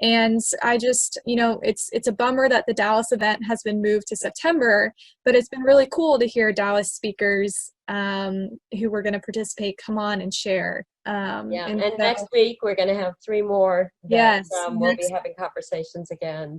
And I just, it's a bummer that the Dallas event has been moved to September, but it's been really cool to hear Dallas speakers who were going to participate come on and share. And next week we're going to have 3 more that yes, we'll be having conversations again.